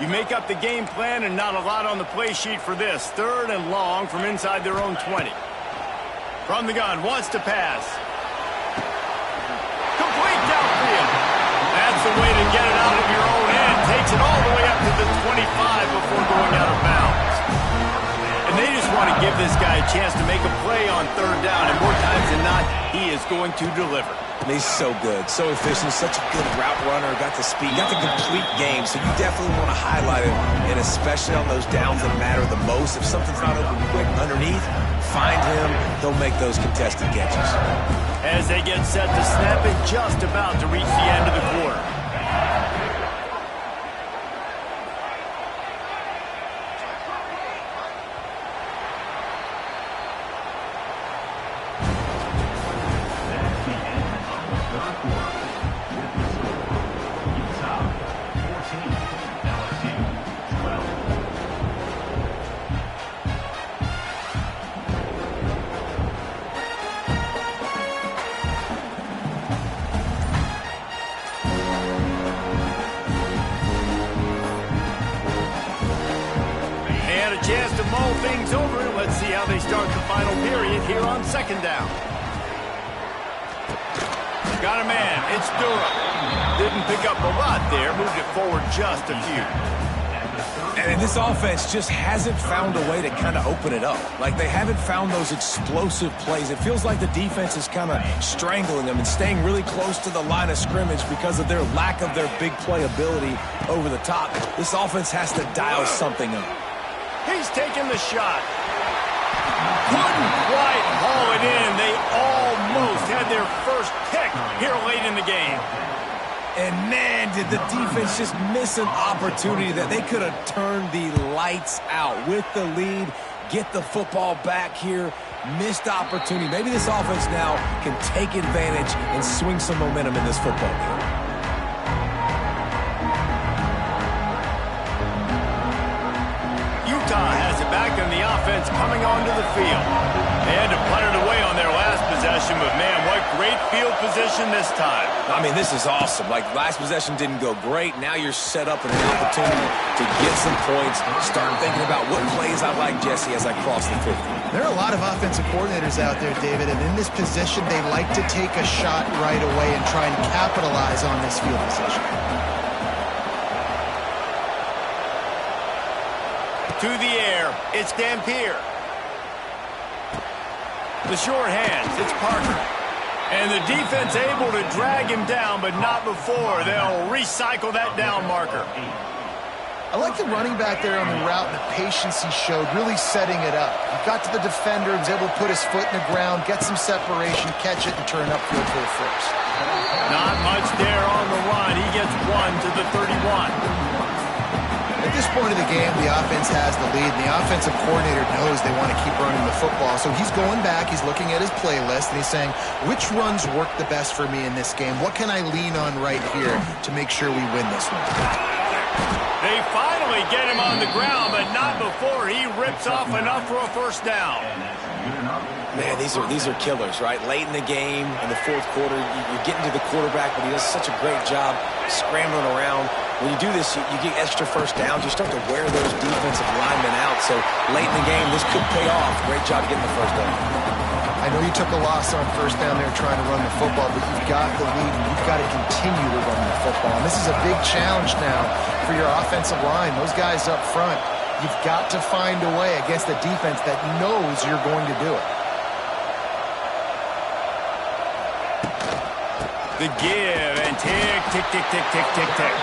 S1: You make up the game plan and not a lot on the play sheet for this. Third and long from inside their own 20. From the gun, wants to pass. Complete downfield. That's the way to get it out of your own end. Takes it all the way up to the 25 before going out of bounds. And they just want to give this guy a chance to make a play on third down. And more times than not, he is going to deliver.
S2: He's so good, so efficient, such a good route runner, got the speed, got the complete game, so you definitely want to highlight him, and especially on those downs that matter the most. If something's not open quick underneath, find him, he'll make those contested catches.
S1: As they get set to snap it, just about to reach the end of the quarter. Chance to mull things over. Let's see how they start the final period here on second down. Got a man. It's Durham. Didn't pick up a lot there. Moved it forward just a few.
S2: And this offense just hasn't found a way to kind of open it up. Like, they haven't found those explosive plays. It feels like the defense is kind of strangling them and staying really close to the line of scrimmage because of their lack of their big play ability over the top. This offense has to dial something up.
S1: He's taking the shot. Couldn't quite haul it in. They almost had their first pick here late in the game.
S2: And, man, did the defense just miss an opportunity that they could have turned the lights out with the lead, get the football back here. Missed opportunity. Maybe this offense now can take advantage and swing some momentum in this football game.
S1: Has it back in the offense coming onto the field. They had to punt it away on their last possession, but man, what great field position this time.
S2: I mean, this is awesome. Like, last possession didn't go great. Now you're set up in an opportunity to get some points. Start thinking about what plays I like, Jesse, as I cross the 50.
S3: There are a lot of offensive coordinators out there, David, and in this position, they like to take a shot right away and try and capitalize on this field position.
S1: To the air, it's Dampier. The short hands, it's Parker. And the defense able to drag him down, but not before. They'll recycle that down marker.
S3: I like the running back there on the route and the patience he showed, really setting it up. He got to the defender, was able to put his foot in the ground, get some separation, catch it, and turn upfield for the first.
S1: Not much there on the run. He gets one to the 31.
S3: At this point of the game, the offense has the lead, and the offensive coordinator knows they want to keep running the football. So he's going back, he's looking at his playlist, and he's saying, which runs work the best for me in this game? What can I lean on right here to make sure we win this one?
S1: They finally get him on the ground, but not before he rips off enough for a first down.
S2: Man, these are killers, right? Late in the game, in the fourth quarter, you're getting to the quarterback, but he does such a great job scrambling around. When you do this, you get extra first downs. You start to wear those defensive linemen out. So late in the game, this could pay off. Great job getting the first down.
S3: I know you took a loss on first down there trying to run the football, but you've got the lead, and you've got to continue to run the football. And this is a big challenge now for your offensive line. Those guys up front, you've got to find a way against a defense that knows you're going to do it.
S1: The give and tick, tick, tick, tick, tick, tick, tick.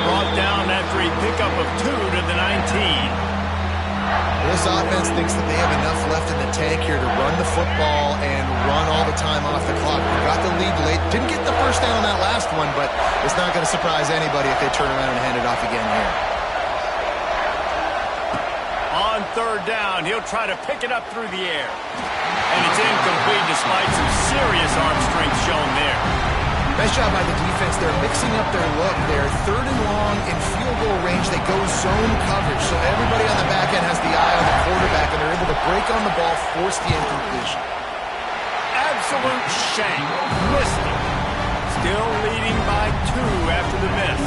S1: Brought down after a pickup of 2 to the 19.
S3: This offense thinks that they have enough left in the tank here to run the football and run all the time off the clock. We got the lead late. Didn't get the first down on that last one, but it's not going to surprise anybody if they turn around and hand it off again here.
S1: On third down, he'll try to pick it up through the air. And it's incomplete despite some serious arm strength shown there.
S3: Nice job by the defense. They're mixing up their look. They're third and long in field goal range. They go zone coverage, so everybody on the back end has the eye on the quarterback, and they're able to break on the ball, force the incompletion.
S1: Absolute shank. Missed it. Still leading by 2 after the miss.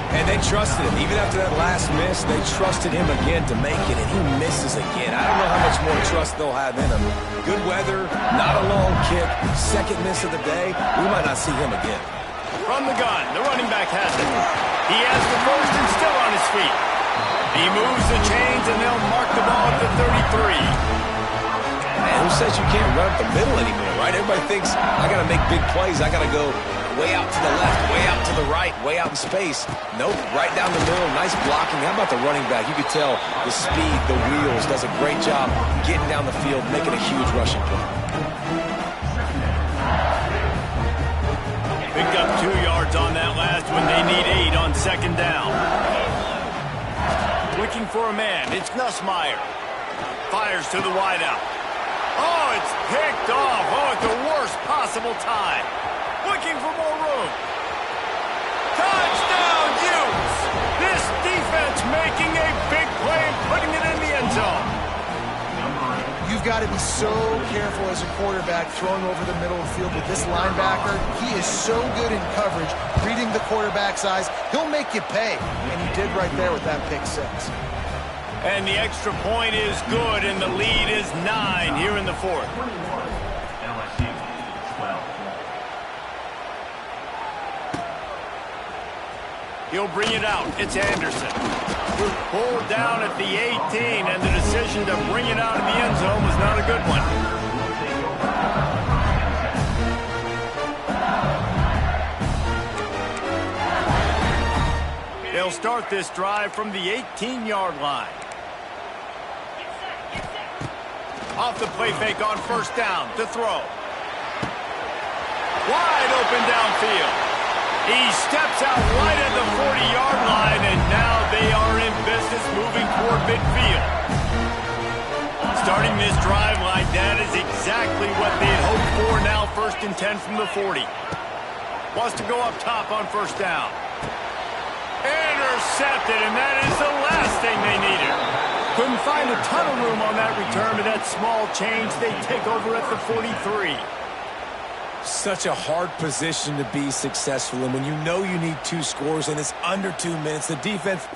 S2: And they trusted him. Even after that last miss, they trusted him again to make it, and he misses again. I don't know how much more trust they'll have in him. Good weather, not a long kick, second miss of the day. We might not see him again.
S1: From the gun, the running back has it. He has the first and still on his feet. He moves the chains, and they'll mark the ball at the 33.
S2: Man, who says you can't run up the middle anymore, right? Everybody thinks, I got to make big plays. I got to go way out to the left, way out to the right, way out in space. Nope, right down the middle, nice blocking. How about the running back? You could tell the speed, the wheels, does a great job getting down the field, making a huge rushing play.
S1: Picked up 2 yards on that last one. They need 8 on second down. Looking for a man. It's Nussmeier. Fires to the wideout. Oh, it's picked off. Oh, at the worst possible time. Looking for more room. Touchdown, Utes! This defense making a big play and putting it in the end zone.
S3: You've got to be so careful as a quarterback throwing over the middle of the field with this linebacker. He is so good in coverage, reading the quarterback's eyes. He'll make you pay, and he did right there with that pick 6.
S1: And the extra point is good, and the lead is 9 here in the fourth.
S4: LSU 12.
S1: He'll bring it out. It's Anderson. Pulled down at the 18, and the decision to bring it out in the end zone was not a good one. They'll start this drive from the 18-yard line. Off the play fake on first down to throw. Wide open downfield. He steps out right at the 40-yard line, and now they are in business moving toward midfield. Starting this drive like that is exactly what they had hoped for. Now 1st and 10 from the 40. Wants to go up top on first down. Intercepted, and that is the last thing they needed. Couldn't find a ton of room on that return, but that small change, they take over at the 43.
S2: Such a hard position to be successful, and when you know you need 2 scores and it's under 2 minutes, the defense...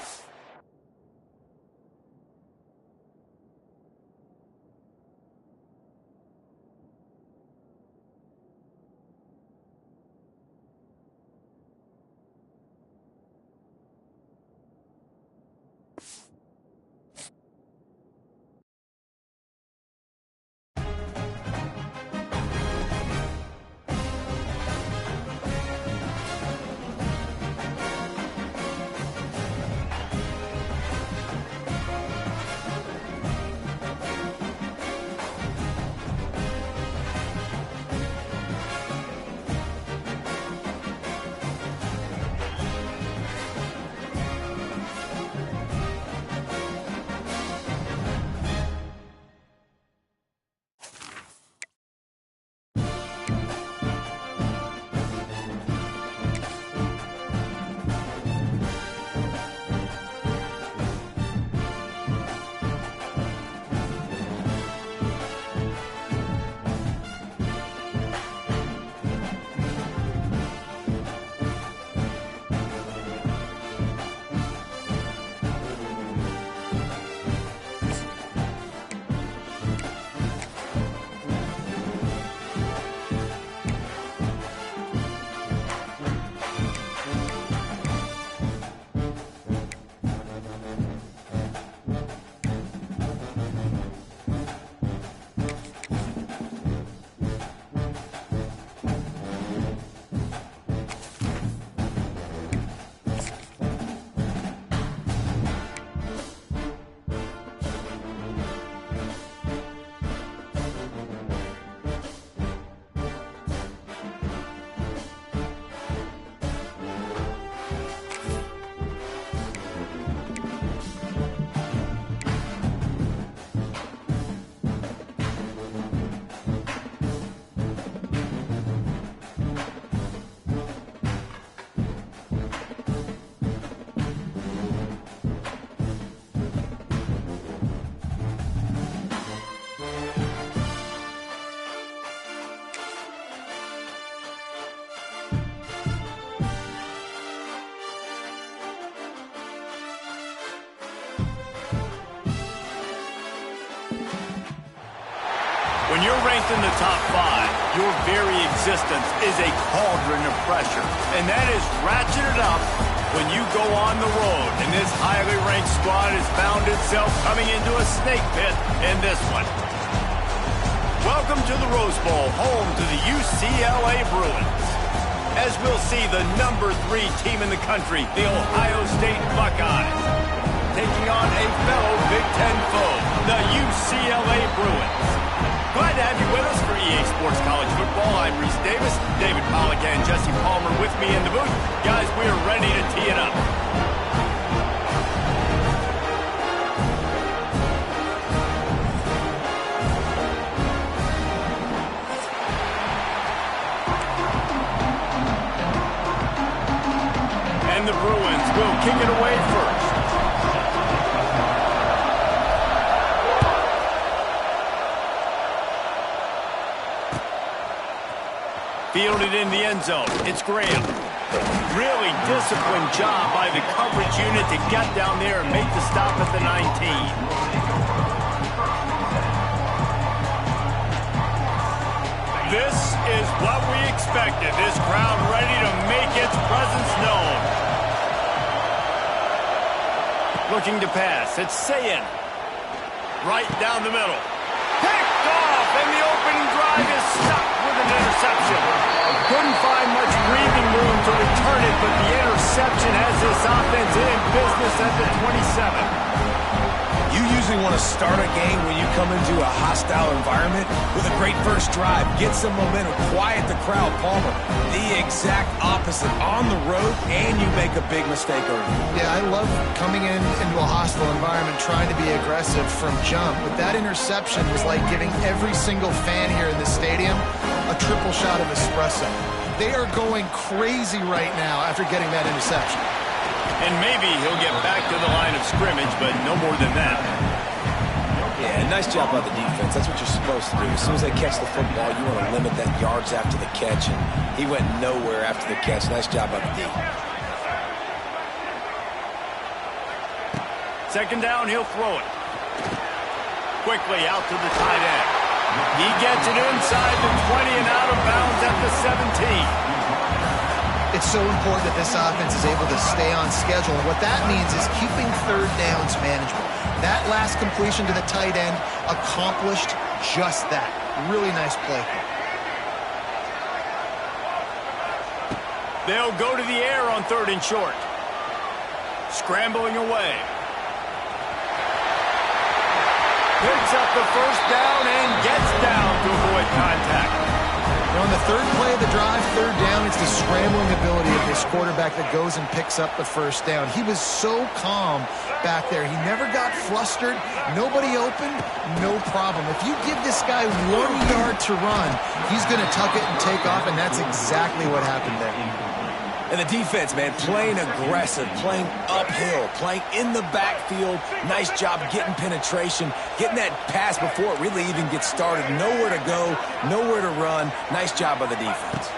S1: When you're ranked in the top 5, your very existence is a cauldron of pressure. And that is ratcheted up when you go on the road. And this highly ranked squad has found itself coming into a snake pit in this one. Welcome to the Rose Bowl, home to the UCLA Bruins. As we'll see the number 3 team in the country, the Ohio State Buckeyes, taking on a fellow Big Ten foe, the UCLA Bruins. Glad to have you with us for EA Sports College Football. I'm Reese Davis, David Pollack and Jesse Palmer with me in the booth. Guys, we are ready to tee it up. And the Bruins will kick it away first. Fielded in the end zone. It's Graham. Really disciplined job by the coverage unit to get down there and make the stop at the 19. This is what we expected. This crowd ready to make its presence known. Looking to pass. It's Sayin. Right down the middle. Picked off, and the opening drive is stopped with an interception. Couldn't find much breathing room to return it, but the interception has this offense in business at the 27.
S2: You usually want to start a game when you come into a hostile environment with a great first drive. Get some momentum, quiet the crowd. Palmer, the exact opposite. On the road, and you make a big mistake early.
S3: Yeah, I love coming into a hostile environment, trying to be aggressive from jump. But that interception was like giving every single fan here in the stadium a triple shot of espresso. They are going crazy right now after getting that interception.
S1: And maybe he'll get back to the line of scrimmage, but no more than that.
S2: Yeah, nice job by the defense. That's what you're supposed to do. As soon as they catch the football, you want to limit that yards after the catch, and he went nowhere after the catch. Nice job by the D.
S1: Second down, he'll throw it. Quickly out to the tight end. He gets it inside the 20 and out of bounds at the 17.
S3: It's so important that this offense is able to stay on schedule. And what that means is keeping third downs manageable. That last completion to the tight end accomplished just that. Really nice play.
S1: They'll go to the air on 3rd and short. Scrambling away. Picks up the first down and gets down to avoid contact.
S3: On the 3rd play of the drive, 3rd down, it's the scrambling ability of this quarterback that goes and picks up the first down. He was so calm back there. He never got flustered. Nobody open, no problem. If you give this guy 1 yard to run, he's going to tuck it and take off, and that's exactly what happened there.
S2: And the defense, man, playing aggressive, playing uphill, playing in the backfield. Nice job getting penetration, getting that pass before it really even gets started. Nowhere to go, nowhere to run. Nice job by the defense.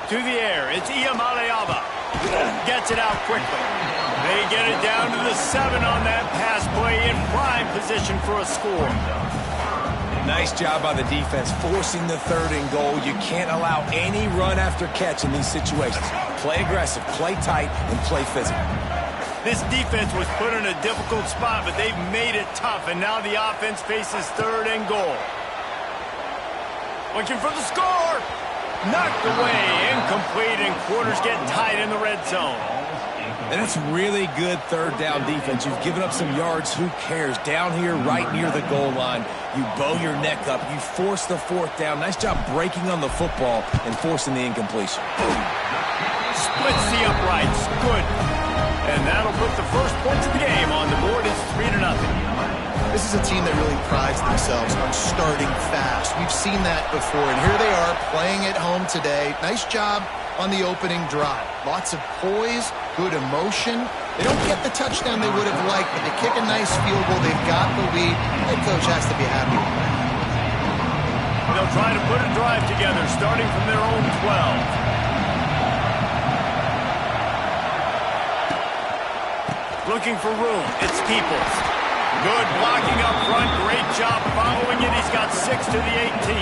S1: To the air, it's Iamaleava. Gets it out quickly. They get it down to the 7 on that pass play, in prime position for a score.
S2: Nice job by the defense, forcing the 3rd and goal. You can't allow any run after catch in these situations. Play aggressive, play tight, and play physical.
S1: This defense was put in a difficult spot, but they've made it tough, and now the offense faces 3rd and goal. Looking for the score! Knocked away, incomplete, and quarters get tight in the red zone.
S2: And it's really good 3rd down defense. You've given up some yards. Who cares? Down here right near the goal line, you bow your neck up. You force the 4th down. Nice job breaking on the football and forcing the incompletion.
S1: Splits the uprights. Good. And that'll put the first points of the game on the board. It's 3-0.
S3: This is a team that really prides themselves on starting fast. We've seen that before, and here they are playing at home today. Nice job on the opening drive. Lots of poise, good emotion. They don't get the touchdown they would have liked, but they kick a nice field goal. They've got the lead. Head coach has to be happy with that.
S1: They'll try to put a drive together, starting from their own 12. Looking for room. It's Peoples. Good blocking up front. Great job following it. He's got 6 to the 18.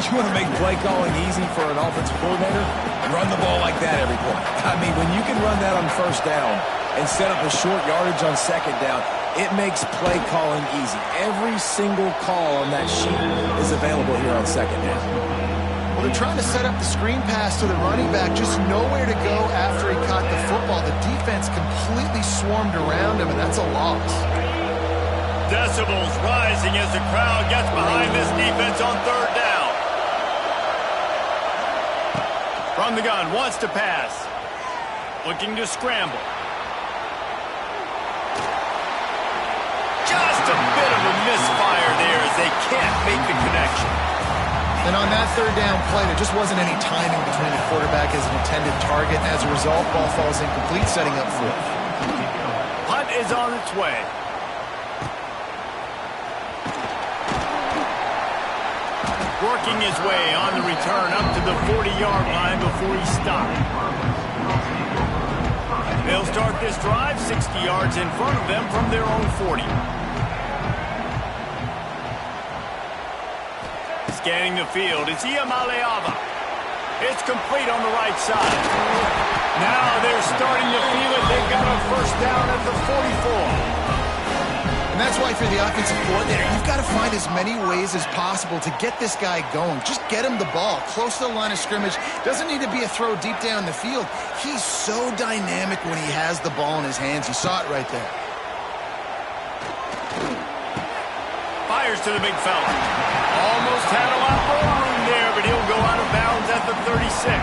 S2: You want to make play calling easy for an offensive coordinator? Run the ball like that every play. I mean, when you can run that on first down and set up a short yardage on second down, it makes play calling easy. Every single call on that sheet is available here on second down.
S3: Well, they're trying to set up the screen pass to the running back, just nowhere to go after he caught the football. The defense completely swarmed around him, and that's a loss.
S1: Decibels rising as the crowd gets behind this defense on third down. From the gun, wants to pass. Looking to scramble. Just a bit of a misfire there as they can't make the connection.
S3: And on that third down play, there just wasn't any timing between the quarterback as an intended target. And as a result, ball falls incomplete, setting up fourth.
S1: Punt is on its way. Working his way on the return up to the 40-yard line before he stopped. They'll start this drive 60 yards in front of them from their own 40. Scanning the field, it's Iamaleava. It's complete on the right side. Now they're starting to feel it. They've got a first down at the 44.
S3: And that's why for the offensive coordinator, you've got to find as many ways as possible to get this guy going. Just get him the ball close to the line of scrimmage. Doesn't need to be a throw deep down the field. He's so dynamic when he has the ball in his hands. You saw it right there.
S1: Fires to the big fella. Almost had a lot more room there, but he'll go out of bounds at the 36.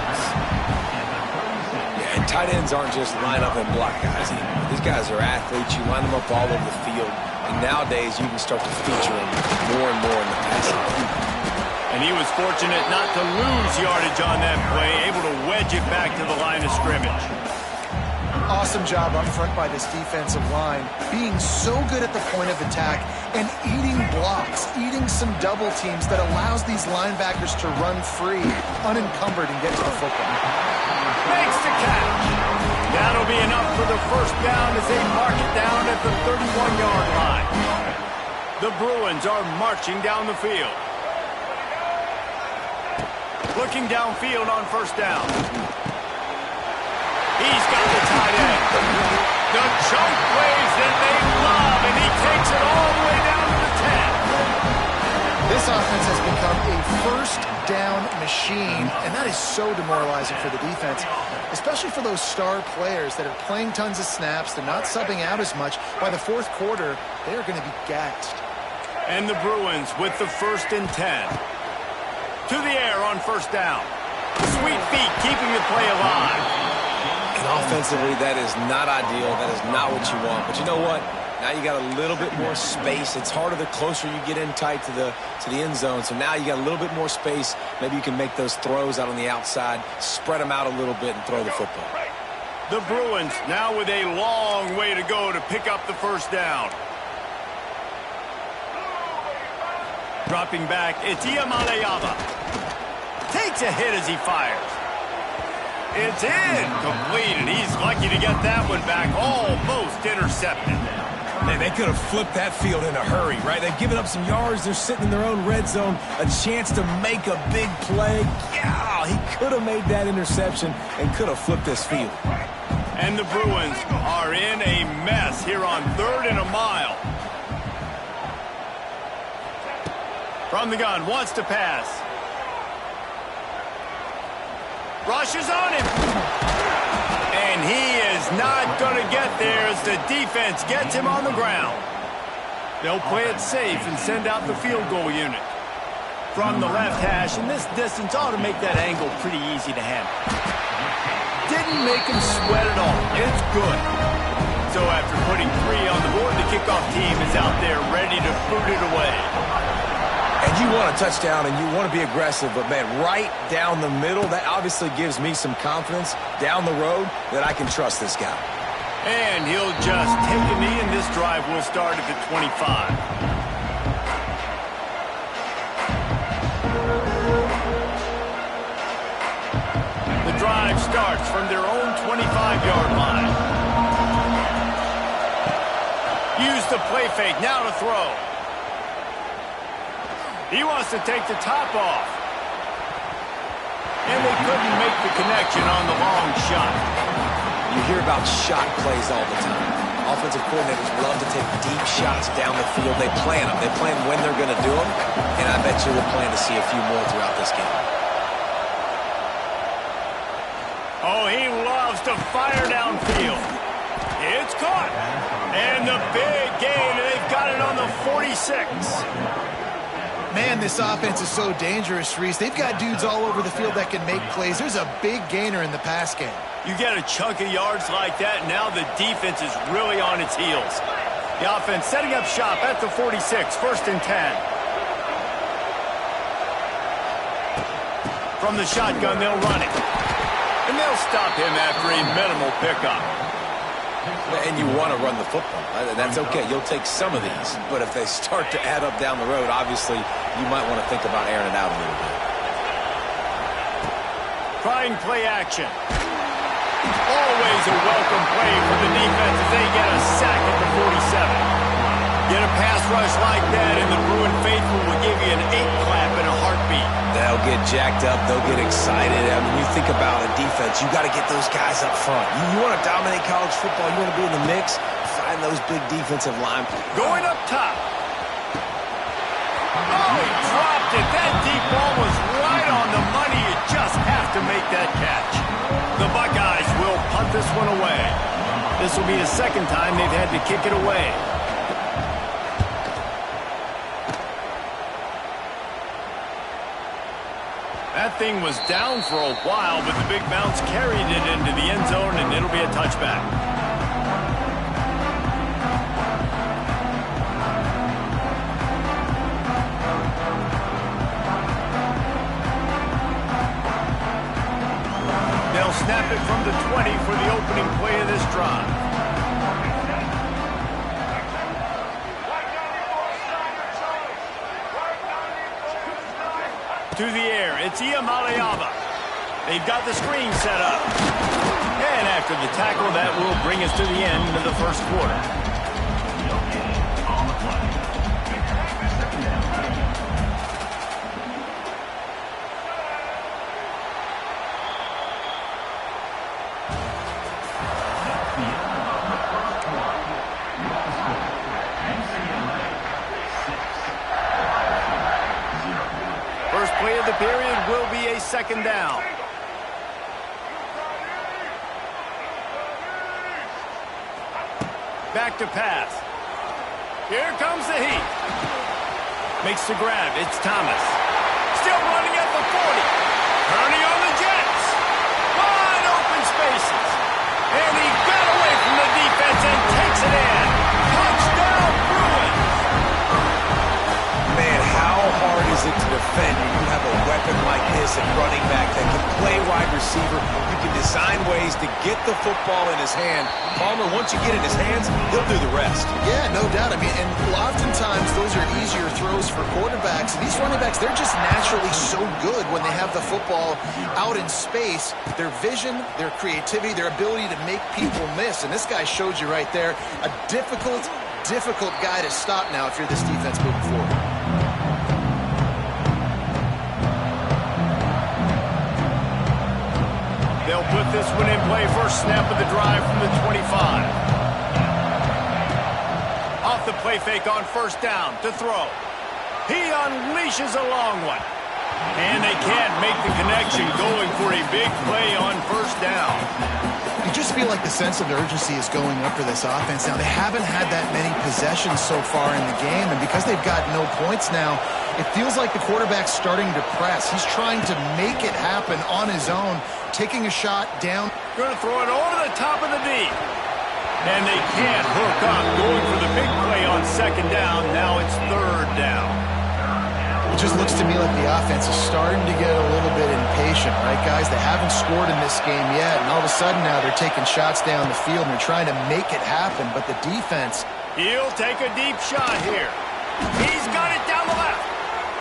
S2: Yeah, and tight ends aren't just line up and block guys anymore. These guys are athletes. You line them up all over the field. And nowadays, you can start to feature them more and more in the passing game.
S1: And he was fortunate not to lose yardage on that play, able to wedge it back to the line of scrimmage.
S3: Awesome job up front by this defensive line, being so good at the point of attack and eating blocks, eating some double teams that allows these linebackers to run free, unencumbered, and get to the football.
S1: Makes the catch. That'll be enough for the first down as they mark it down at the 31-yard line. The Bruins are marching down the field. Looking downfield on first down. He's got the tight end. The choke plays that they love, and he takes it all the way down to the 10.
S3: This offense has become a first down machine, and that is so demoralizing for the defense, especially for those star players that are playing tons of snaps. They're not subbing out as much. By the fourth quarter, they are going to be gassed.
S1: And the Bruins with the 1st and 10. To the air on first down. Sweet feet keeping the play alive.
S2: And offensively, that is not ideal. That is not what you want. But you know what? Now you got a little bit more space. It's harder the closer you get in tight to the end zone. So now you got a little bit more space. Maybe you can make those throws out on the outside, spread them out a little bit, and throw the football.
S1: The Bruins now with a long way to go to pick up the first down. Dropping back, it's Iamaleava. Takes a hit as he fires. It's incomplete, and he's lucky to get that one back. Almost intercepted.
S2: Man, they could have flipped that field in a hurry, right? They've given up some yards. They're sitting in their own red zone. A chance to make a big play. Yeah, he could have made that interception and could have flipped this field.
S1: And the Bruins are in a mess here on 3rd and a mile. From the gun, wants to pass. Rushes on him. And he is not going to get there as the defense gets him on the ground. They'll play it safe and send out the field goal unit. From the left hash, and this distance ought to make that angle pretty easy to handle. Didn't make him sweat at all. It's good. So after putting 3 on the board, the kickoff team is out there ready to boot it away.
S2: And you want a touchdown and you want to be aggressive, but man, right down the middle, that obviously gives me some confidence down the road that I can trust this guy.
S1: And he'll just take a knee, and this drive will start at the 25. The drive starts from their own 25-yard line. Use the the play fake, now to throw. He wants to take the top off. And they couldn't make the connection on the long shot.
S2: You hear about shot plays all the time. Offensive coordinators love to take deep shots down the field. They plan them. They plan when they're going to do them. And I bet you we'll plan to see a few more throughout this game.
S1: Oh, he loves to fire downfield. It's caught. And the big gain, and they've got it on the 46.
S3: Man, this offense is so dangerous, Reese. They've got dudes all over the field that can make plays. There's a big gainer in the pass game.
S1: You get a chunk of yards like that, now the defense is really on its heels. The offense setting up shop at the 46, 1st and 10. From the shotgun, they'll run it. And they'll stop him after a minimal pickup.
S2: And you want to run the football. That's okay. You'll take some of these. But if they start to add up down the road, obviously, you might want to think about airing it out a little bit.
S1: Trying play action. Always a welcome play for the defense as they get a sack at the 47. Get a pass rush like that, and the Bruin faithful will give you an 8-clap in a heartbeat.
S2: They'll get jacked up. They'll get excited. I mean, you think about a defense, you got to get those guys up front. You want to dominate college football. You want to be in the mix. Find those big defensive line.
S1: Going up top. Oh, he dropped it. That deep ball was right on the money. You just have to make that catch. The Buckeyes will punt this one away. This will be the second time they've had to kick it away. That thing was down for a while, but the big bounce carried it into the end zone, and it'll be a touchback. They'll snap it from the 20 for the opening play of this drive. To the air, it's Iamaleava. They've got the screen set up. And after the tackle, that will bring us to the end of the first quarter.
S4: On the play.
S1: First play of the period will be a second down. Back to pass. Here comes the heat. Makes the grab. It's Thomas. Still running at the 40. Turning on the Jets. Wide open spaces. And he got away from the defense and takes it in. Touchdown, Bruins.
S2: Man, how hard is it to defend when you have a weapon like this at running back that can play wide receiver? You can design ways to get the football in his hand. Palmer, once you get it in his hands, he'll do the rest.
S3: Yeah, no doubt. I mean, and oftentimes those are easier throws for quarterbacks. These running backs, they're just naturally so good when they have the football out in space. Their vision, their creativity, their ability to make people miss. And this guy showed you right there, a difficult guy to stop now if you're this defense moving forward.
S1: They'll put this one in play. First snap of the drive from the 25. Off the play fake on first down to throw. He unleashes a long one. And they can't make the connection, going for a big play on first down.
S3: You just feel like the sense of urgency is going up for this offense now. They haven't had that many possessions so far in the game, and because they've got no points now, it feels like the quarterback's starting to press. He's trying to make it happen on his own, taking a shot down.
S1: Going to throw it over the top of the D. And they can't hook up, going for the big play on second down. Now it's third down.
S3: It just looks to me like the offense is starting to get a little bit impatient, right, guys? They haven't scored in this game yet, and all of a sudden now they're taking shots down the field and they're trying to make it happen, but the defense...
S1: He'll take a deep shot here. He's got it down the left.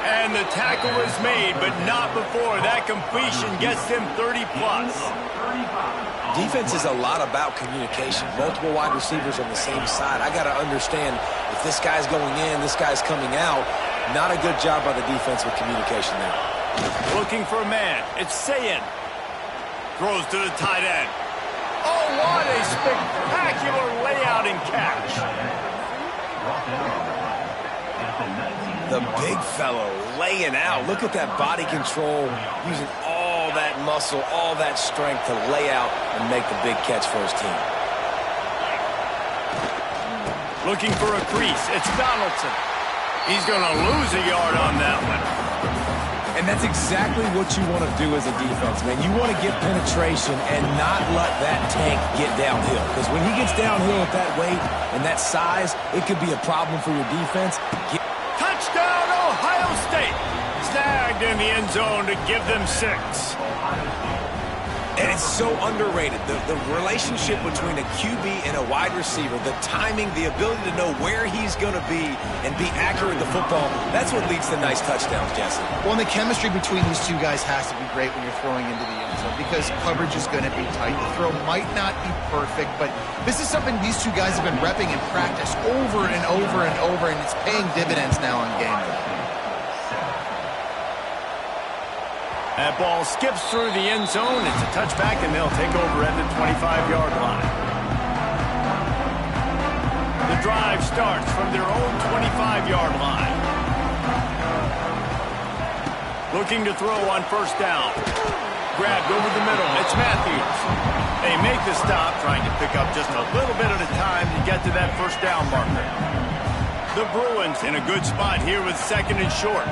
S1: And the tackle is made, but not before. That completion gets them 30+.
S2: Defense is a lot about communication. Multiple wide receivers on the same side. I got to understand if this guy's going in, this guy's coming out. Not a good job by the defense with communication there.
S1: Looking for a man. It's Sayin. Throws to the tight end. Oh, what a spectacular layout and catch.
S2: The big fellow laying out. Look at that body control, using all that muscle, all that strength to lay out and make the big catch for his team.
S1: Looking for a crease. It's Donaldson. He's going to lose a yard on that one.
S2: And that's exactly what you want to do as a defense, man. You want to get penetration and not let that tank get downhill. Because when he gets downhill at that weight and that size, it could be a problem for your defense.
S1: Touchdown, Ohio State. Snagged in the end zone to give them 6.
S2: And it's so underrated. The relationship between a QB and a wide receiver, the timing, the ability to know where he's going to be and be accurate with the football, that's what leads to nice touchdowns, Jesse.
S3: Well, and the chemistry between these two guys has to be great when you're throwing into the end zone because coverage is going to be tight. The throw might not be perfect, but this is something these two guys have been repping in practice over and over and over, and it's paying dividends now on game day.
S1: That ball skips through the end zone. It's a touchback, and they'll take over at the 25-yard line. The drive starts from their own 25-yard line. Looking to throw on first down. Grabbed over the middle. It's Matthews. They make the stop, trying to pick up just a little bit at a time to get to that first down marker. The Bruins in a good spot here with 2nd and short.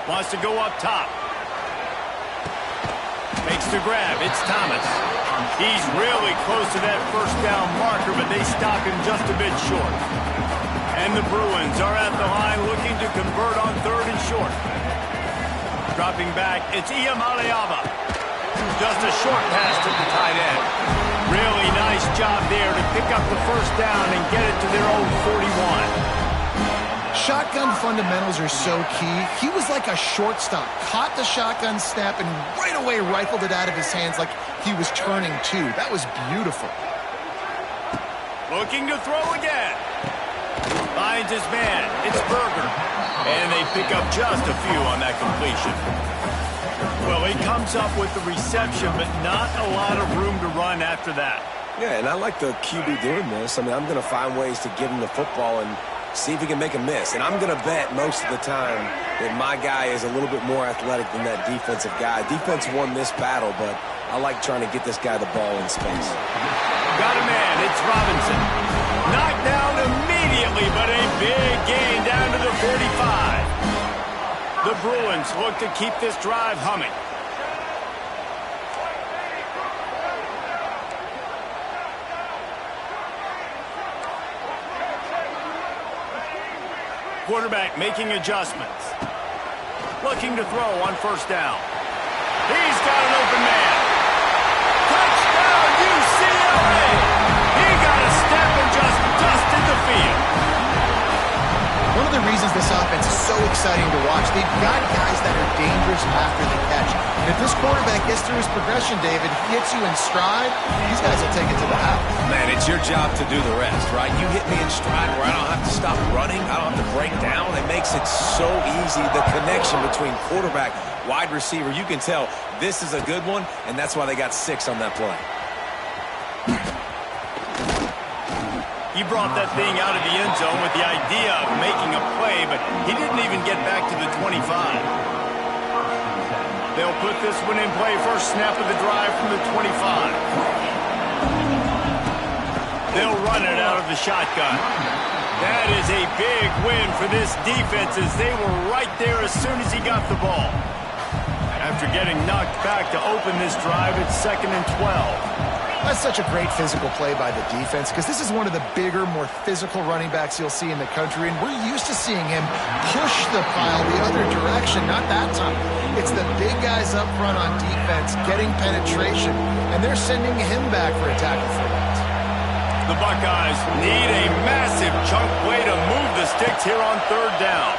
S1: Wants to go up top. Makes the grab. It's Thomas. He's really close to that first down marker, but they stop him just a bit short. And the Bruins are at the line looking to convert on 3rd and short. Dropping back, it's Iamaleava. Just a short pass to the tight end. Really nice job there to pick up the first down and get it to their own 41.
S3: Shotgun fundamentals are so key. He was like a shortstop, caught the shotgun snap and right away rifled it out of his hands like he was turning two. That was beautiful.
S1: Looking to throw again. Finds his man. It's Berger. And they pick up just a few on that completion. Well, he comes up with the reception, but not a lot of room to run after that.
S2: Yeah, and I like the QB doing this. I mean, I'm going to find ways to give him the football and see if he can make a miss. And I'm going to bet most of the time that my guy is a little bit more athletic than that defensive guy. Defense won this battle, but I like trying to get this guy the ball in space.
S1: Got a man. It's Robinson. Knocked down immediately, but a big gain down to the 45. The Bruins look to keep this drive humming. Quarterback making adjustments. Looking to throw on first down. He's got an open man. Touchdown, UCLA! He got a step and just dusted the field.
S3: One of the reasons this offense is so exciting to watch, they've got guys that are dangerous after the catch. And if this quarterback gets through his progression, David, he hits you in stride, these guys will take it to the house.
S2: Man, it's your job to do the rest, right? You hit me in stride where I don't have to stop running. I don't have to break down. It makes it so easy. The connection between quarterback, wide receiver, you can tell this is a good one, and that's why they got 6 on that play.
S1: He brought that thing out of the end zone with the idea of making a play, but he didn't even get back to the 25. They'll put this one in play first snap of the drive from the 25. They'll run it out of the shotgun. That is a big win for this defense as they were right there as soon as he got the ball. After getting knocked back to open this drive, it's 2nd and 12.
S3: That's such a great physical play by the defense because this is one of the bigger, more physical running backs you'll see in the country, and we're used to seeing him push the pile the other direction, not that time. It's the big guys up front on defense getting penetration, and they're sending him back for a tackle for loss.
S1: The Buckeyes need a massive chunk play to move the sticks here on 3rd down.